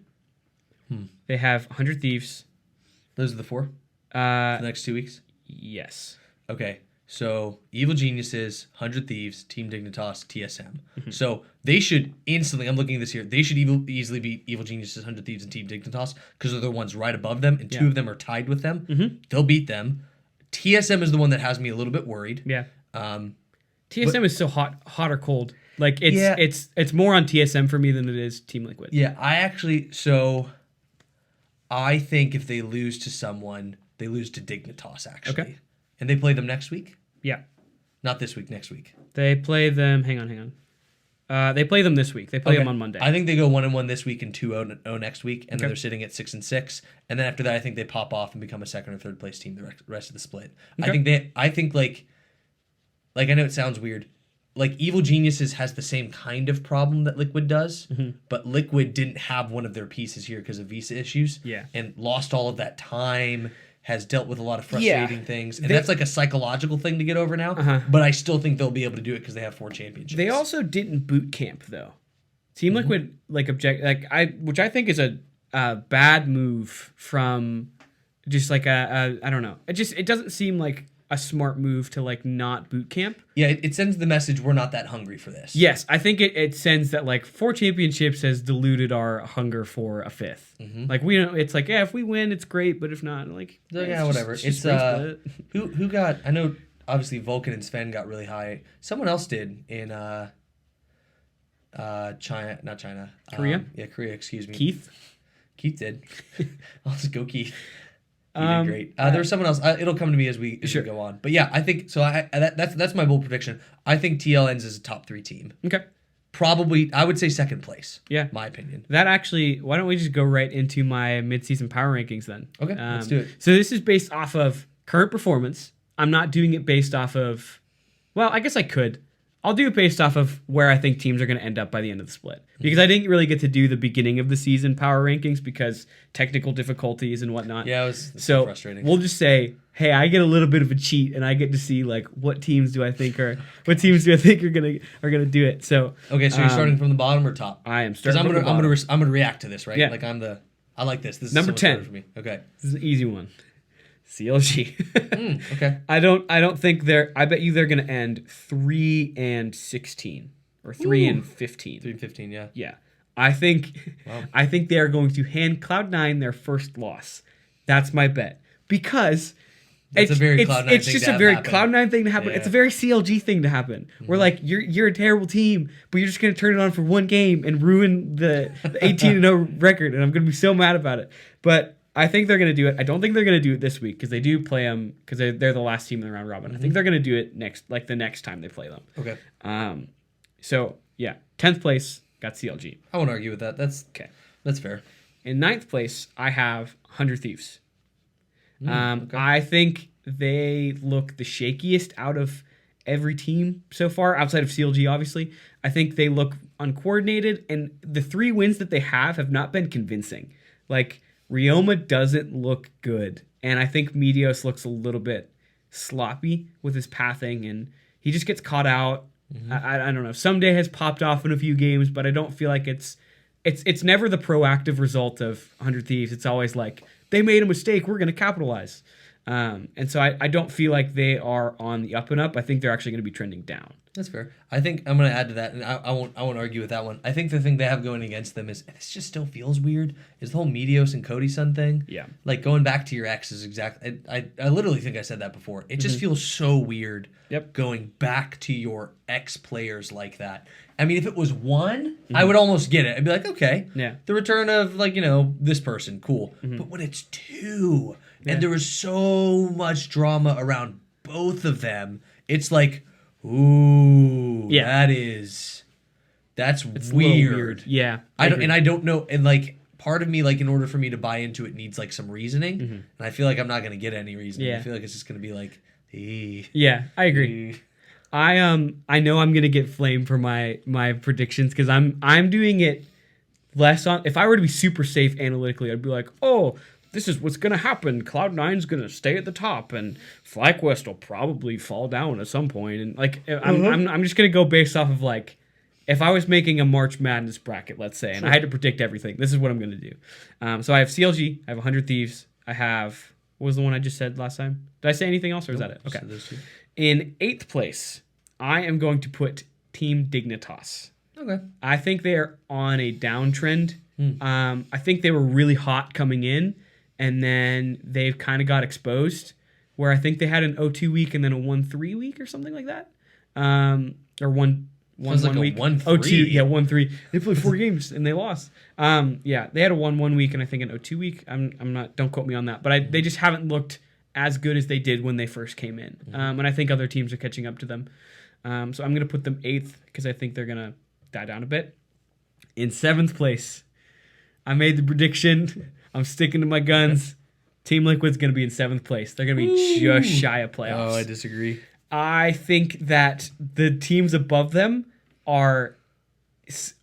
They have 100 Thieves. Those are the 4 for the next 2 weeks. Yes. Okay. So Evil Geniuses, 100 Thieves, Team Dignitas, TSM. So they should instantly. I'm looking at this here. They should easily beat Evil Geniuses, 100 Thieves, and Team Dignitas because they're the ones right above them, and 2 of them are tied with them. They'll beat them. TSM is the one that has me a little bit worried. Yeah. TSM is so hot or cold. Like it's more on TSM for me than it is Team Liquid. Yeah, I think if they lose to someone, they lose to Dignitas actually. Okay. And they play them next week? Yeah. Not this week, next week. They play them. Hang on. They play them this week. They play them on Monday. I think they go 1-1 this week and 2-0 next week, and then they're sitting at 6-6. And then after that, I think they pop off and become a second or third place team the rest of the split. Okay. I think I know it sounds weird. Like Evil Geniuses has the same kind of problem that Liquid does, but Liquid didn't have one of their pieces here because of visa issues. Yeah. And lost all of that time. Has dealt with a lot of frustrating things, and that's like a psychological thing to get over now. But I still think they'll be able to do it because they have 4 championships. They also didn't boot camp though. Team Liquid which I think is a bad move from just like I don't know. It doesn't seem like a smart move to like not boot camp. Yeah, it sends the message we're not that hungry for this. Yes, I think it sends that like 4 championships has diluted our hunger for a 5th. Like we don't. It's like if we win, it's great, but if not, like whatever. It's who got? I know obviously Vulcan and Sven got really high. Someone else did in China, not China, Korea. Korea. Excuse me. Keith Keith did. I'll just go Keith. He did great. There's someone else. It'll come to me as we go on. But yeah, I think so. That's my bold prediction. I think TL ends as a top 3 team. Okay. Probably, I would say second place. Yeah, my opinion. That actually. Why don't we just go right into my mid-season power rankings then? Okay, let's do it. So this is based off of current performance. I'm not doing it based off of. Well, I guess I could. I'll do it based off of where I think teams are going to end up by the end of the split. Because I didn't really get to do the beginning of the season power rankings because technical difficulties and whatnot. Yeah, it was so frustrating. We'll just say, hey, I get a little bit of a cheat and I get to see like what teams do I think are gonna do it. So okay, so you're starting from the bottom or top? I am starting from the bottom. I'm gonna react to this, right? Yeah. Like I like this. This is number so much 10 better for me. Okay. This is an easy one. CLG. Okay. I don't think I bet you they're gonna end 3-16 or 3-15. 3-15, yeah. Yeah. I think Wow. I think they are going to hand Cloud9 their first loss. That's my bet. Because It's a very Cloud9 it's thing just to a very happen. Cloud9 thing to happen. Yeah. It's a very CLG thing to happen. Where like you're a terrible team, but you're just gonna turn it on for one game and ruin the 18-0 record, and I'm gonna be so mad about it. But I think they're gonna do it. I don't think they're gonna do it this week because they do play them because they're the last team in the round robin. I think they're gonna do it the next time they play them. Okay. So yeah, 10th place got CLG. I won't argue with that. That's Okay. That's fair. In 9th place, I have 100 Thieves. Okay. I think they look the shakiest out of every team so far, outside of CLG, obviously. I think they look uncoordinated, and the 3 wins that they have not been convincing. Like, Ryoma doesn't look good, and I think Meteos looks a little bit sloppy with his pathing, and he just gets caught out. I don't know. Someday has popped off in a few games, but I don't feel like it's never the proactive result of 100 Thieves. It's always like, they made a mistake, we're going to capitalize. Mm-hmm. And so I don't feel like they are on the up and up. I think they're actually going to be trending down. That's fair. I think I'm going to add to that, and I won't argue with that one. I think the thing they have going against them is, and this just still feels weird, is the whole Meteos and Cody Sun thing. Yeah. Like, going back to your ex is exactly... I literally think I said that before. It just feels so weird going back to your ex players like that. I mean, if it was one, I would almost get it. I'd be like, okay, the return of, like, this person, cool. But when it's two, and there was so much drama around both of them, it's like... Ooh, that's weird. Yeah, I don't know, and like part of me, like, in order for me to buy into it, needs like some reasoning, and I feel like I'm not gonna get any reasoning. I feel like it's just gonna be like, yeah, I agree. I know I'm gonna get flamed for my predictions because I'm doing it less on. If I were to be super safe analytically, I'd be like, oh, this is what's going to happen. Cloud9's going to stay at the top, and FlyQuest will probably fall down at some point. And like, I'm just going to go based off of like, if I was making a March Madness bracket, let's say, and I had to predict everything, this is what I'm going to do. So I have CLG, I have 100 Thieves, I have, what was the one I just said last time? Did I say anything else, or is that it? Okay. In 8th place, I am going to put Team Dignitas. Okay. I think they are on a downtrend. I think they were really hot coming in, and then they've kind of got exposed, where I think they had an 0-2 week and then a 1-3 week or something like that. Or one week. 1-3. 0-2, yeah, 1-3. They played 4 games and they lost. Yeah, they had a 1-1 week and I think an 0-2 week. I'm not, don't quote me on that, but they just haven't looked as good as they did when they first came in. And I think other teams are catching up to them. So I'm going to put them 8th because I think they're going to die down a bit. In 7th place, I made the prediction. I'm sticking to my guns. Team Liquid's going to be in 7th place. They're going to be just shy of playoffs. Oh, I disagree. I think that the teams above them are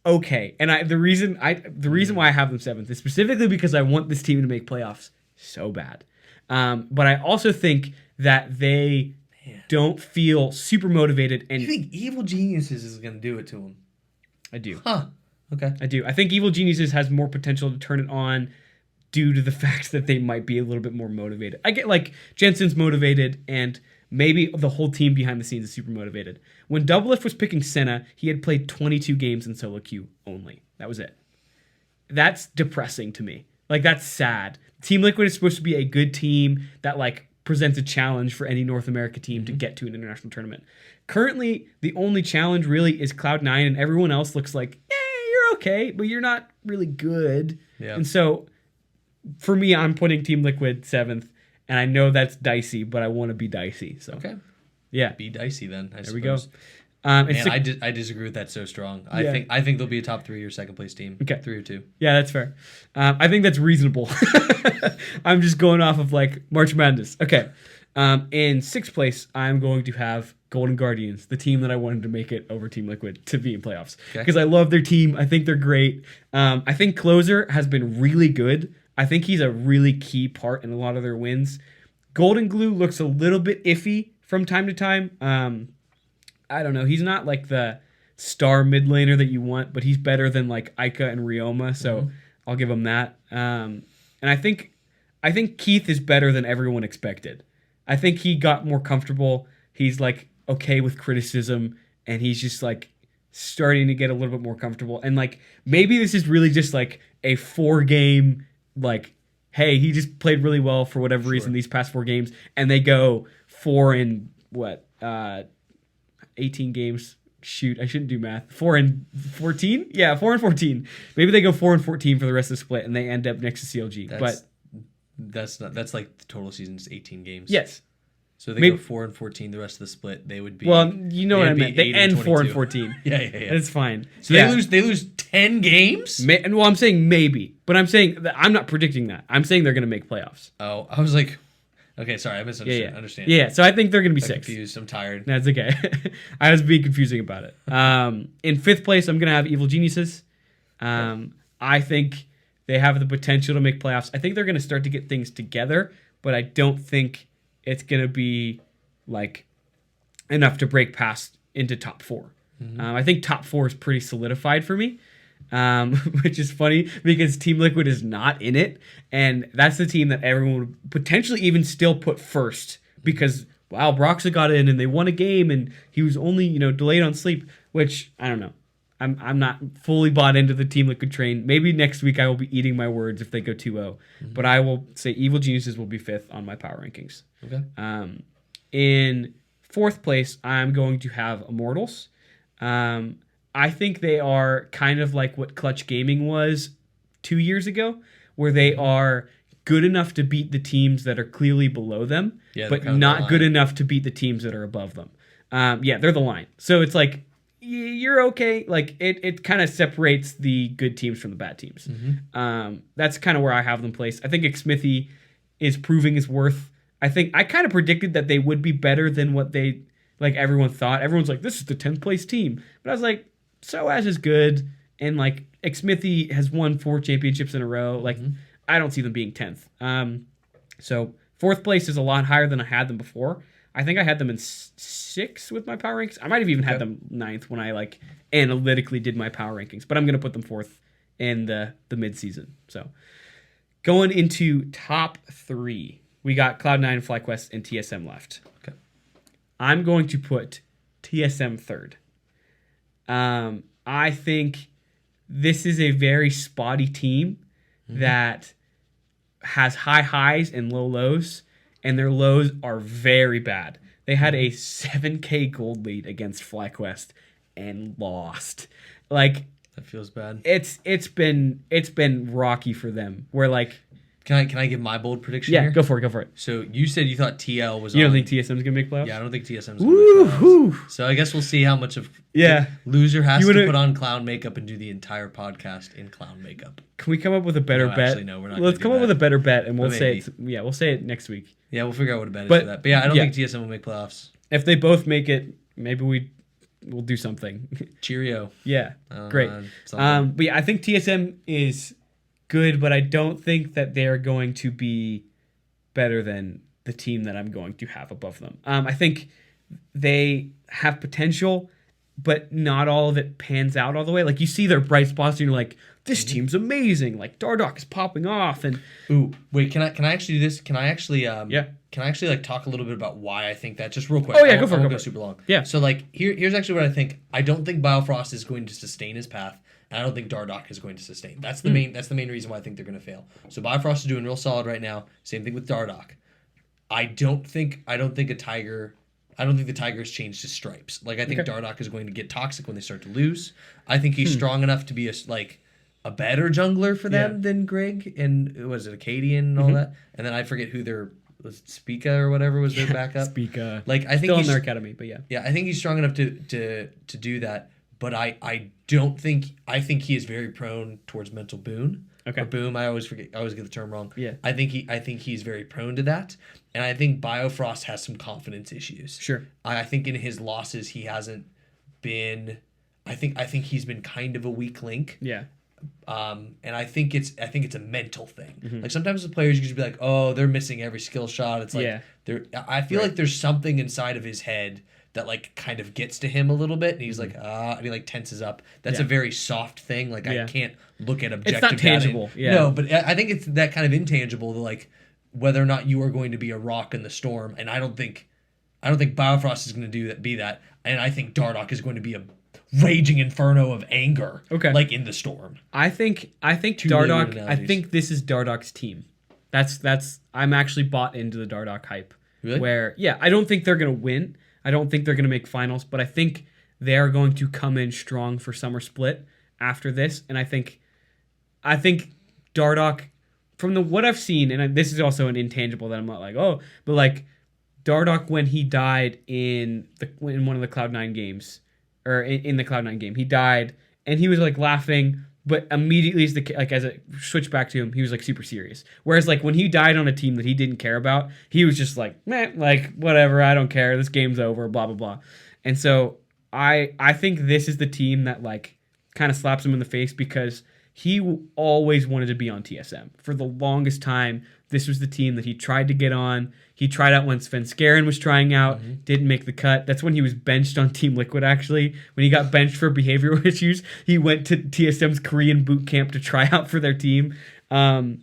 okay. And the reason why I have them 7th is specifically because I want this team to make playoffs so bad. But I also think that they don't feel super motivated. And you think Evil Geniuses is going to do it to them? I do. Huh. Okay. I do. I think Evil Geniuses has more potential to turn it on due to the fact that they might be a little bit more motivated. I get, like, Jensen's motivated, and maybe the whole team behind the scenes is super motivated. When Doublelift was picking Senna, he had played 22 games in solo queue only. That was it. That's depressing to me. Like, that's sad. Team Liquid is supposed to be a good team that, like, presents a challenge for any North America team to get to an international tournament. Currently, the only challenge really is Cloud9, and everyone else looks like, you're okay, but you're not really good. Yeah. And so, for me, I'm putting Team Liquid 7th, and I know that's dicey, but I want to be dicey. So, okay, yeah, be dicey then. There we go. Man, I disagree with that so strong. I think they'll be a top 3 or 2nd place team. Okay, 3 or 2. Yeah, that's fair. I think that's reasonable. I'm just going off of like March Madness. Okay, in 6th place, I'm going to have Golden Guardians, the team that I wanted to make it over Team Liquid to be in playoffs because I love their team. I think they're great. I think Closer has been really good. I think he's a really key part in a lot of their wins. Golden Glue looks a little bit iffy from time to time. I don't know. He's not like the star mid laner that you want, but he's better than like Ica and Ryoma, so I'll give him that. And I think Keith is better than everyone expected. I think he got more comfortable. He's like okay with criticism, and he's just like starting to get a little bit more comfortable. And like maybe this is really just like a 4-game like, hey, he just played really well for whatever reason these past 4 games, and they go 4 in 18 games. Shoot, I shouldn't do math. 4 and 14? Yeah, 4 and 14. Maybe they go 4 and 14 for the rest of the split, and they end up next to CLG. That's like the total season is 18 games. Yes. So they go 4 and 14 the rest of the split. They would be. Well, you know what I meant. They end 4 and 14. Yeah. It's fine. So they lose 10 games. Well, I'm saying maybe, but I'm saying that I'm not predicting that. I'm saying they're going to make playoffs. Oh, I was like, okay, sorry, I misunderstood. Yeah. Understand. Yeah, so I think they're going to be 6th. Confused. I'm tired. That's okay. I was being confusing about it. In 5th place, I'm going to have Evil Geniuses. I think they have the potential to make playoffs. I think they're going to start to get things together, but I don't think it's going to be like enough to break past into top 4. I think top 4 is pretty solidified for me. which is funny because Team Liquid is not in it, and that's the team that everyone would potentially even still put first because wow, Broxa got in and they won a game and he was only delayed on sleep, which I don't know. I'm not fully bought into the Team Liquid train. Maybe next week I will be eating my words if they go 2-0, but I will say Evil Geniuses will be 5th on my power rankings. Okay. In 4th place, I'm going to have Immortals. I think they are kind of like what Clutch Gaming was 2 years ago, where they are good enough to beat the teams that are clearly below them, but not good enough to beat the teams that are above them. They're the line. So it's like, you're okay. Like it kind of separates the good teams from the bad teams. That's kind of where I have them placed. I think Xmithy is proving his worth. I think I kind of predicted that they would be better than what they everyone thought. Everyone's like, this is the 10th place team. But I was like, SOAS is good. And Xmithy has won 4 championships in a row. I don't see them being 10th. So 4th place is a lot higher than I had them before. I think I had them in 6 with my power rankings. I might have even had them 9th when I analytically did my power rankings. But I'm going to put them 4th in the mid-season. So going into top 3, we got Cloud9, FlyQuest, and TSM left. Okay. I'm going to put TSM 3rd. I think this is a very spotty team that has high highs and low lows, and their lows are very bad. They had a 7K gold lead against FlyQuest and lost. That feels bad. It's been rocky for them. Where Can I give my bold prediction yeah, here? go for it. So you said you thought TL was You don't think TSM's gonna make playoffs? Yeah, I don't think TSM's gonna make playoffs. So I guess we'll see how much of loser has to put on clown makeup and do the entire podcast in clown makeup. Can we come up with a better bet? Actually, no, we're not. Let's come up with a better bet, and we'll say maybe. we'll say it next week. Yeah, we'll figure out what a bet is for that. But yeah, I don't think TSM will make playoffs. If they both make it, maybe we'll do something. Cheerio. Yeah, great. But yeah, I think TSM is good, but I don't think that they're going to be better than the team that I'm going to have above them. I think they have potential, but not all of it pans out all the way. You see their bright spots, and you're like, this team's amazing. Dardock is popping off, and wait, can I actually do this? Can I actually Can I actually talk a little bit about why I think that? Just real quick. Oh yeah, go for it. Go super long. Yeah. So here's actually what I think. I don't think Biofrost is going to sustain his path. And I don't think Dardock is going to sustain. That's the main reason why I think they're going to fail. So Biofrost is doing real solid right now. Same thing with Dardock. I don't think the Tiger has changed his stripes. I think Dardock is going to get toxic when they start to lose. I think he's strong enough to be a better jungler for them than Greg and was it Acadian and all that. And then I forget who was Spika or whatever was their backup. Spika. I think still in their academy, but yeah. Yeah, I think he's strong enough to do that. But I think he is very prone towards mental boon. Okay. Or boom. I always get the term wrong. Yeah. I think he's very prone to that. And I think Biofrost has some confidence issues. Sure. I think in his losses he hasn't been I think he's been kind of a weak link. Yeah. And I think it's a mental thing. Sometimes the players you just be like, oh, they're missing every skill shot. It's I feel like there's something inside of his head that kind of gets to him a little bit, and he's and he tenses up. That's a very soft thing. I can't look at objective. It's not tangible. No, but I think it's that kind of intangible. Whether or not you are going to be a rock in the storm, and I don't think Biofrost is going to be that, and I think Dardock is going to be a raging inferno of anger. Okay. In the storm. I think Dardock. I think this is Dardock's team. That's I'm actually bought into the Dardock hype. Really? Where I don't think they're going to win. I don't think they're going to make finals, but I think they're going to come in strong for Summer Split after this. And I think Dardock, from what I've seen, and this is also an intangible that I'm not but Dardock when he died in one of the Cloud9 games, or in the Cloud9 game, he died and he was laughing, but immediately as it switched back to him, he was super serious. Whereas when he died on a team that he didn't care about, he was just meh, whatever, I don't care, this game's over, blah blah blah. And so I think this is the team that kind of slaps him in the face because he always wanted to be on TSM. For the longest time, this was the team that he tried to get on. He tried out when Sven Skaren was trying out, didn't make the cut. That's when he was benched on Team Liquid, actually. When he got benched for behavioral issues, he went to TSM's Korean boot camp to try out for their team. And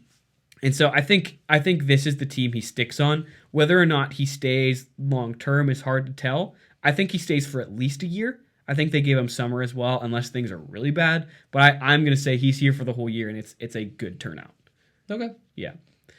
so I think this is the team he sticks on. Whether or not he stays long term is hard to tell. I think he stays for at least a year. I think they gave him summer as well, unless things are really bad. But I'm going to say he's here for the whole year, and it's a good turnout. Okay. Yeah.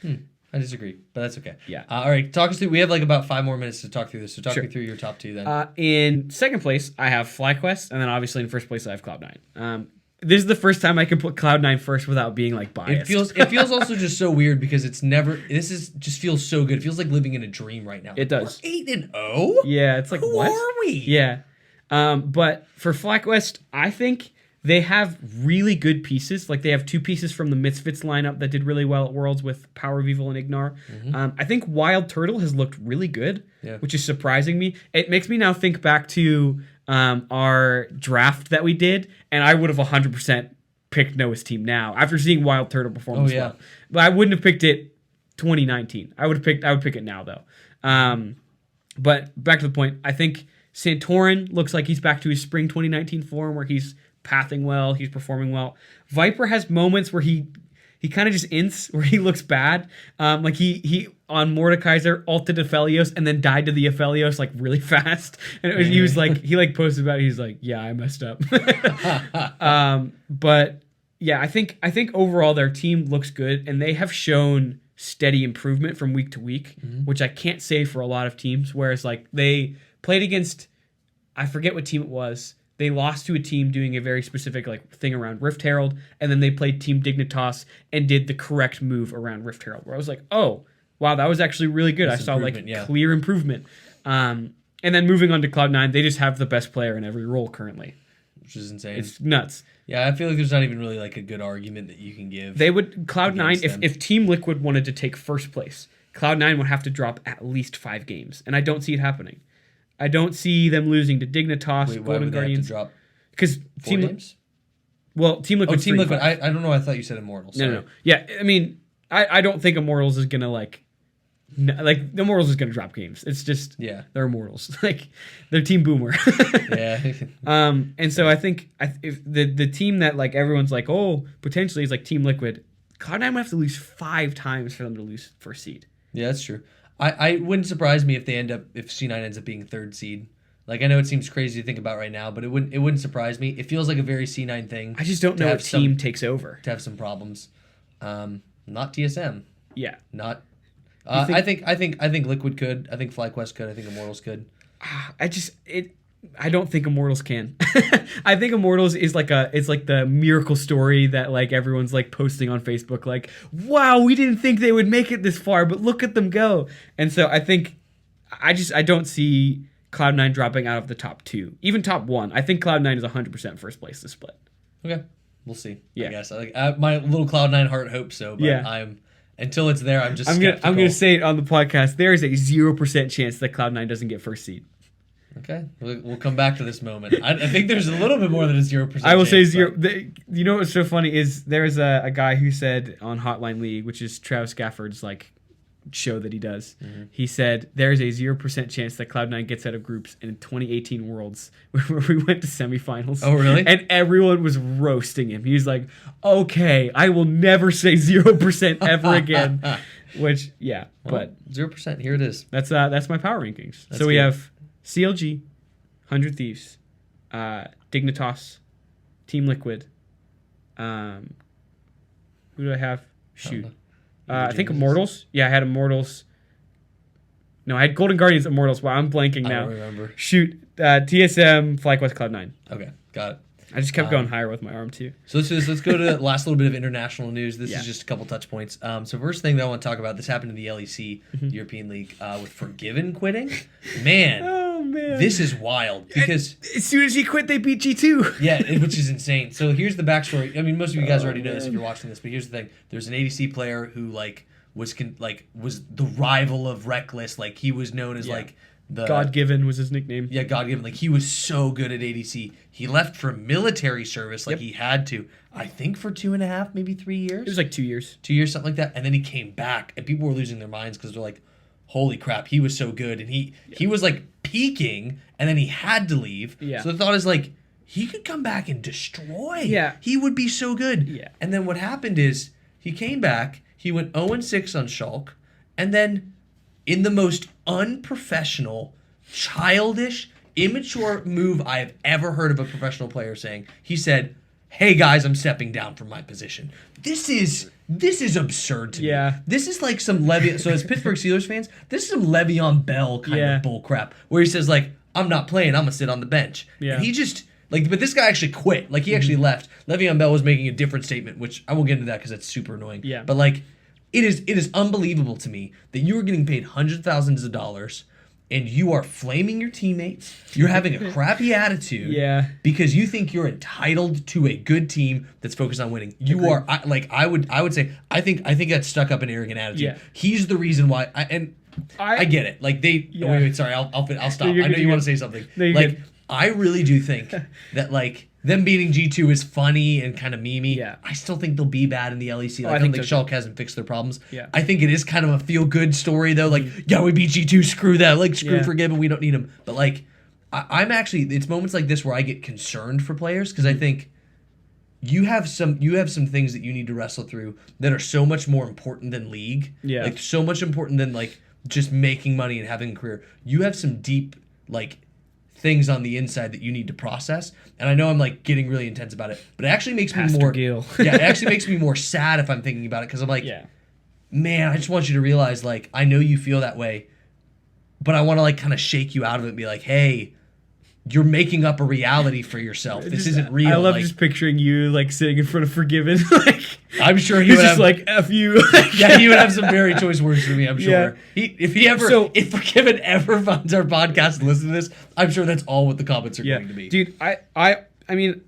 I disagree, but that's okay. Yeah. All right, talk us through. We have like about 5 more minutes to talk through this, so talk me through your top 2 then. In second place, I have FlyQuest, and then obviously in first place, I have Cloud9. This is the first time I can put Cloud9 first without being like biased. It feels also just so weird because it's never. Just feels so good. It feels like living in a dream right now. It does. We're 8-0. Yeah, it's like Who what are we? Yeah. But for FlyQuest, I think they have really good pieces. Like they have 2 pieces from the Misfits lineup that did really well at Worlds with Power of Evil and Ignar. I think Wild Turtle has looked really good, which is surprising me. It makes me now think back to our draft that we did, and I would have 100% picked Noah's team now after seeing Wild Turtle perform as well. But I wouldn't have picked it 2019. I would pick it now though. But back to the point, I think Santorin looks like he's back to his spring 2019 form where he's pathing well, he's performing well. Viper has moments where he kind of just ints, where he looks bad. Like he on Mordekaiser ulted Aphelios and then died to the Aphelios like really fast. And he was like, he like posted about it, he's like, yeah, I messed up. But yeah, I think overall their team looks good, and they have shown steady improvement from week to week, which I can't say for a lot of teams. Whereas like they played against, I forget what team it was. They lost to a team doing a very specific like thing around Rift Herald, and then they played Team Dignitas and did the correct move around Rift Herald. Where I was like, oh wow, that was actually really good. I saw like clear improvement. And then moving on to Cloud9, they just have the best player in every role currently, which is insane. It's nuts. Yeah, I feel like there's not even really like a good argument that you can give. They would Cloud9 if Team Liquid wanted to take first place, Cloud9 would have to drop at least 5 games, and I don't see it happening. I don't see them losing to Dignitas, Golden Guardians. Because Team games? Well, Team Liquid. Oh, Team Liquid. I don't know. I thought you said Immortals. No. Yeah, I mean, I don't think Immortals is gonna like the Immortals is gonna drop games. It's just they're Immortals. Like they're Team Boomer. Yeah. And so I think if the team that like everyone's like, oh, potentially is like Team Liquid, Cloud9 would have to lose 5 times for them to lose first seed. Yeah, that's true. I wouldn't surprise me if C9 ends up being 3rd seed. Like I know it seems crazy to think about right now, but it wouldn't surprise me. It feels like a very C9 thing. I just don't know what team takes over. To have some problems. Not TSM. Yeah. Not I think Liquid could. I think FlyQuest could. I think Immortals could. I don't think Immortals can. I think Immortals is it's like the miracle story that like everyone's like posting on Facebook, like, wow, we didn't think they would make it this far, but look at them go. And so I think I don't see Cloud9 dropping out of the top 2, even top 1. I think Cloud9 is 100% first place this split. Okay, we'll see. Yeah, I guess my little Cloud9 heart hopes so, but until it's there, I'm just skeptical. I'm gonna say it on the podcast. There is a 0% chance that Cloud9 doesn't get first seed. Okay, we'll come back to this moment. I think there's a little bit more than a 0%. I will say 0. You know what's so funny is there's a guy who said on Hotline League, which is Travis Gafford's like show that he does. He said there's a 0% chance that Cloud9 gets out of groups in 2018 Worlds where we went to semifinals. Oh, really? And everyone was roasting him. He was like, "Okay, I will never say 0% ever again." Which, but 0%. Here it is. That's my power rankings. That's so we good. have CLG, 100 Thieves, Dignitas, Team Liquid. Who do I have? Shoot. I think Immortals. Yeah, I had Immortals. No, I had Golden Guardians, Immortals. Wow, I'm blanking now. I don't remember. Shoot. TSM, FlyQuest, Cloud9. Okay, got it. I just kept going higher with my arm, too. So let's go to the last little bit of international news. This is just a couple touch points. So first thing that I want to talk about, this happened in the LEC, European League, with Forgiven quitting. Man. Oh, man. This is wild. Because as soon as he quit, they beat G2. Yeah, which is insane. So here's the backstory. I mean, most of you guys already know this if you're watching this, but here's the thing. There's an ADC player who, was the rival of Reckless. Like, he was known as, God-given was his nickname. Yeah, God-given. Like, he was so good at ADC. He left for military service like he had to. I think for 2.5, maybe 3 years. It was like 2 years. 2 years, something like that. And then he came back, and people were losing their minds because they're like, holy crap, he was so good. And he was, like, peaking, and then he had to leave. Yeah. So the thought is, like, he could come back and destroy. Yeah. He would be so good. Yeah. And then what happened is he came back, he went 0-6 on Shulk, and then in the most unprofessional, childish, immature move I have ever heard of a professional player saying, he said, hey guys, I'm stepping down from my position. This is absurd to me. This is like some Le'Veon. So as Pittsburgh Steelers fans, this is some Le'Veon Bell kind of bull crap where he says like, I'm not playing, I'm gonna sit on the bench. Yeah. And he just like, but this guy actually quit. Like he actually left. Le'Veon Bell was making a different statement, which I won't get into that because that's super annoying. Yeah. But like, it is unbelievable to me that you are getting paid hundreds of thousands of dollars and you are flaming your teammates. You're having a crappy attitude. Because you think you're entitled to a good team that's focused on winning. You are I would say I think that's stuck up an arrogant attitude. Yeah. He's the reason why. I get it. Like they. Yeah. Wait. Sorry. I'll stop. No, I know you want to say something. No, you're like good. I really do think that like. Them beating G2 is funny and kind of memey. Yeah. I still think they'll be bad in the LEC. Like, I I don't think think so, Shulk hasn't fixed their problems. Yeah. I think it is kind of a feel-good story, though. Like, yeah, we beat G2, screw that. Like, screw Forgiven, we don't need them. But, like, I'm actually... It's moments like this where I get concerned for players because I think you have some things that you need to wrestle through that are so much more important than League. Yeah. Like, so much important than, like, just making money and having a career. You have some deep, like... things on the inside that you need to process, and I know I'm like getting really intense about it, but it actually makes me more it actually makes me more sad if I'm thinking about it because I'm like, man, I just want you to realize like I know you feel that way, but I want to like kind of shake you out of it and be like, hey, you're making up a reality for yourself. This isn't real. I love like, just picturing you like sitting in front of Forgiven. Like I'm sure he he's would just have, like F you. yeah, he would have some very choice words for me, I'm sure. If Forgiven ever finds our podcast and listens to this, I'm sure that's all what the comments are going to be. Dude, I mean,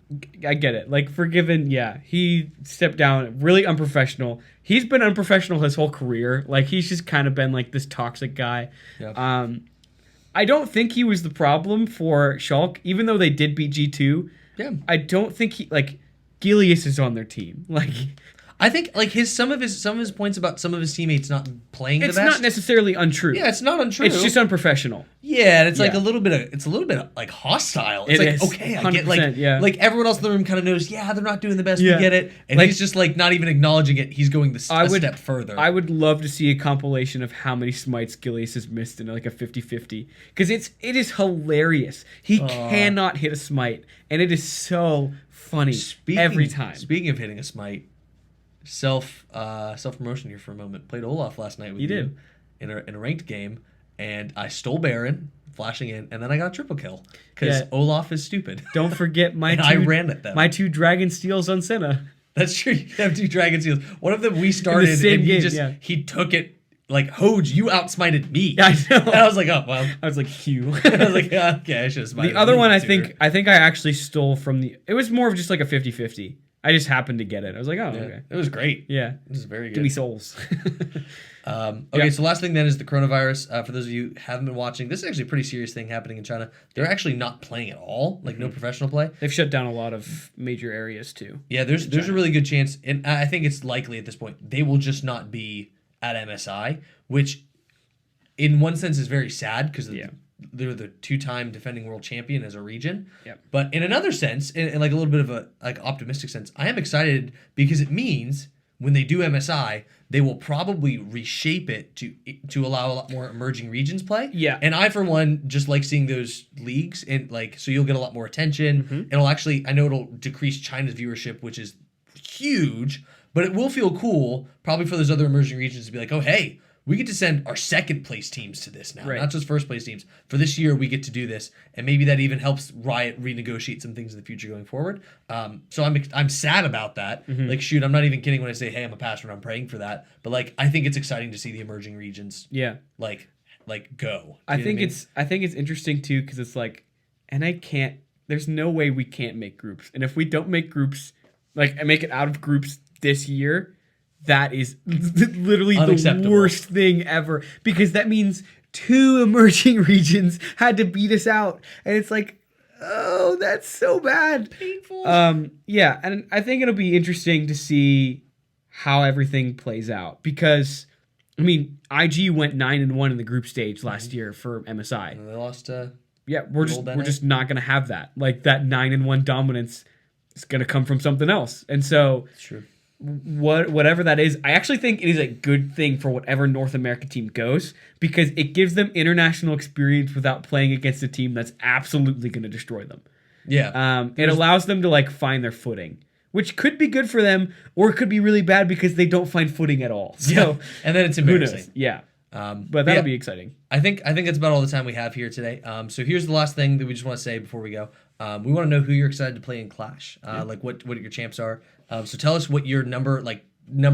I get it. Like Forgiven, he stepped down, really unprofessional. He's been unprofessional his whole career. Like he's just kind of been like this toxic guy. Yeah. I don't think he was the problem for Shulk, even though they did beat G2. Yeah. I don't think Gilius is on their team. Like I think like some of his points about some of his teammates not playing the best. It's not necessarily untrue. Yeah, it's not untrue. It's just unprofessional. Yeah, and it's like a little bit of like hostile. It's It like is. okay, I get like like everyone else in the room kind of knows. Yeah, they're not doing the best. We get it, and like, he's just like not even acknowledging it. He's going a step further. I would love to see a compilation of how many smites Gilius has missed in like a 50-50 because it is hilarious. He cannot hit a smite, and it is so funny every time. Speaking of hitting a smite. Self promotion here for a moment. Played Olaf last night with you in a ranked game, and I stole Baron, flashing in, and then I got a triple kill because Olaf is stupid. Don't forget I ran at them. My 2 dragon steals on Senna. That's true. You have 2 dragon steals. One of them we started, and he took it. Like, Hoje, you outsmited me. I know. And I was like, oh, well. I was like, Q. I was like, okay, I should have smited. The other one, I think I actually stole from it was more of just like a 50-50. I just happened to get it. I was like, oh, okay. It was great. Yeah. It was very good. Give me souls. Okay, so last thing then is the coronavirus. For those of you who haven't been watching, this is actually a pretty serious thing happening in China. They're actually not playing at all, like no professional play. They've shut down a lot of major areas too. Yeah, there's a really good chance, and I think it's likely at this point, they will just not be at MSI, which in one sense is very sad because they're the 2-time defending world champion as a region. Yep. But in another sense, in like a little bit of a like optimistic sense, I am excited because it means when they do MSI, they will probably reshape it to allow a lot more emerging regions play. Yeah. And I, for one, just like seeing those leagues, and like so you'll get a lot more attention. It'll actually, I know it'll decrease China's viewership, which is huge, but it will feel cool probably for those other emerging regions to be like, oh hey, we get to send our second place teams to this now, not just first place teams. For this year, we get to do this, and maybe that even helps Riot renegotiate some things in the future going forward. So I'm sad about that. Like, shoot, I'm not even kidding when I say, hey, I'm a pastor, I'm praying for that. But like, I think it's exciting to see the emerging regions, like go. I think it's interesting too because it's like, and there's no way we can't make groups, and if we don't make groups, like make it out of groups this year. That is literally the worst thing ever because that means 2 emerging regions had to beat us out, and it's like, oh, that's so bad. Painful. Yeah, and I think it'll be interesting to see how everything plays out, because I mean, IG went 9-1 in the group stage last year for MSI. And they lost. Yeah, we're just not gonna have that. Like, that 9-1 dominance is gonna come from something else, and so It's true. Whatever that is, I actually think it is a good thing for whatever North America team goes, because it gives them international experience without playing against a team that's absolutely going to destroy them. Yeah. It allows them to like find their footing, which could be good for them, or it could be really bad because they don't find footing at all. So, yeah. And then it's embarrassing. Who knows? Yeah. But that'll be exciting. I think that's about all the time we have here today. So here's the last thing that we just want to say before we go. We want to know who you're excited to play in Clash. Like what your champs are. So tell us what your number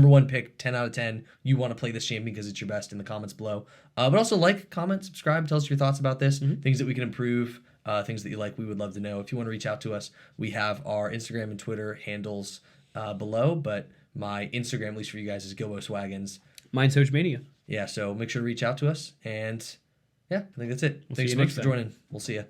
one pick, 10 out of 10, you want to play this champion because it's your best in the comments below. But also like, comment, subscribe, tell us your thoughts about this, things that we can improve, things that you like. We would love to know. If you want to reach out to us, we have our Instagram and Twitter handles below. But my Instagram, at least for you guys, is Gilbos Wagons. Mine's Hoje Mania. Yeah, so make sure to reach out to us. And yeah, I think that's it. We'll Thanks so much for joining. We'll see you.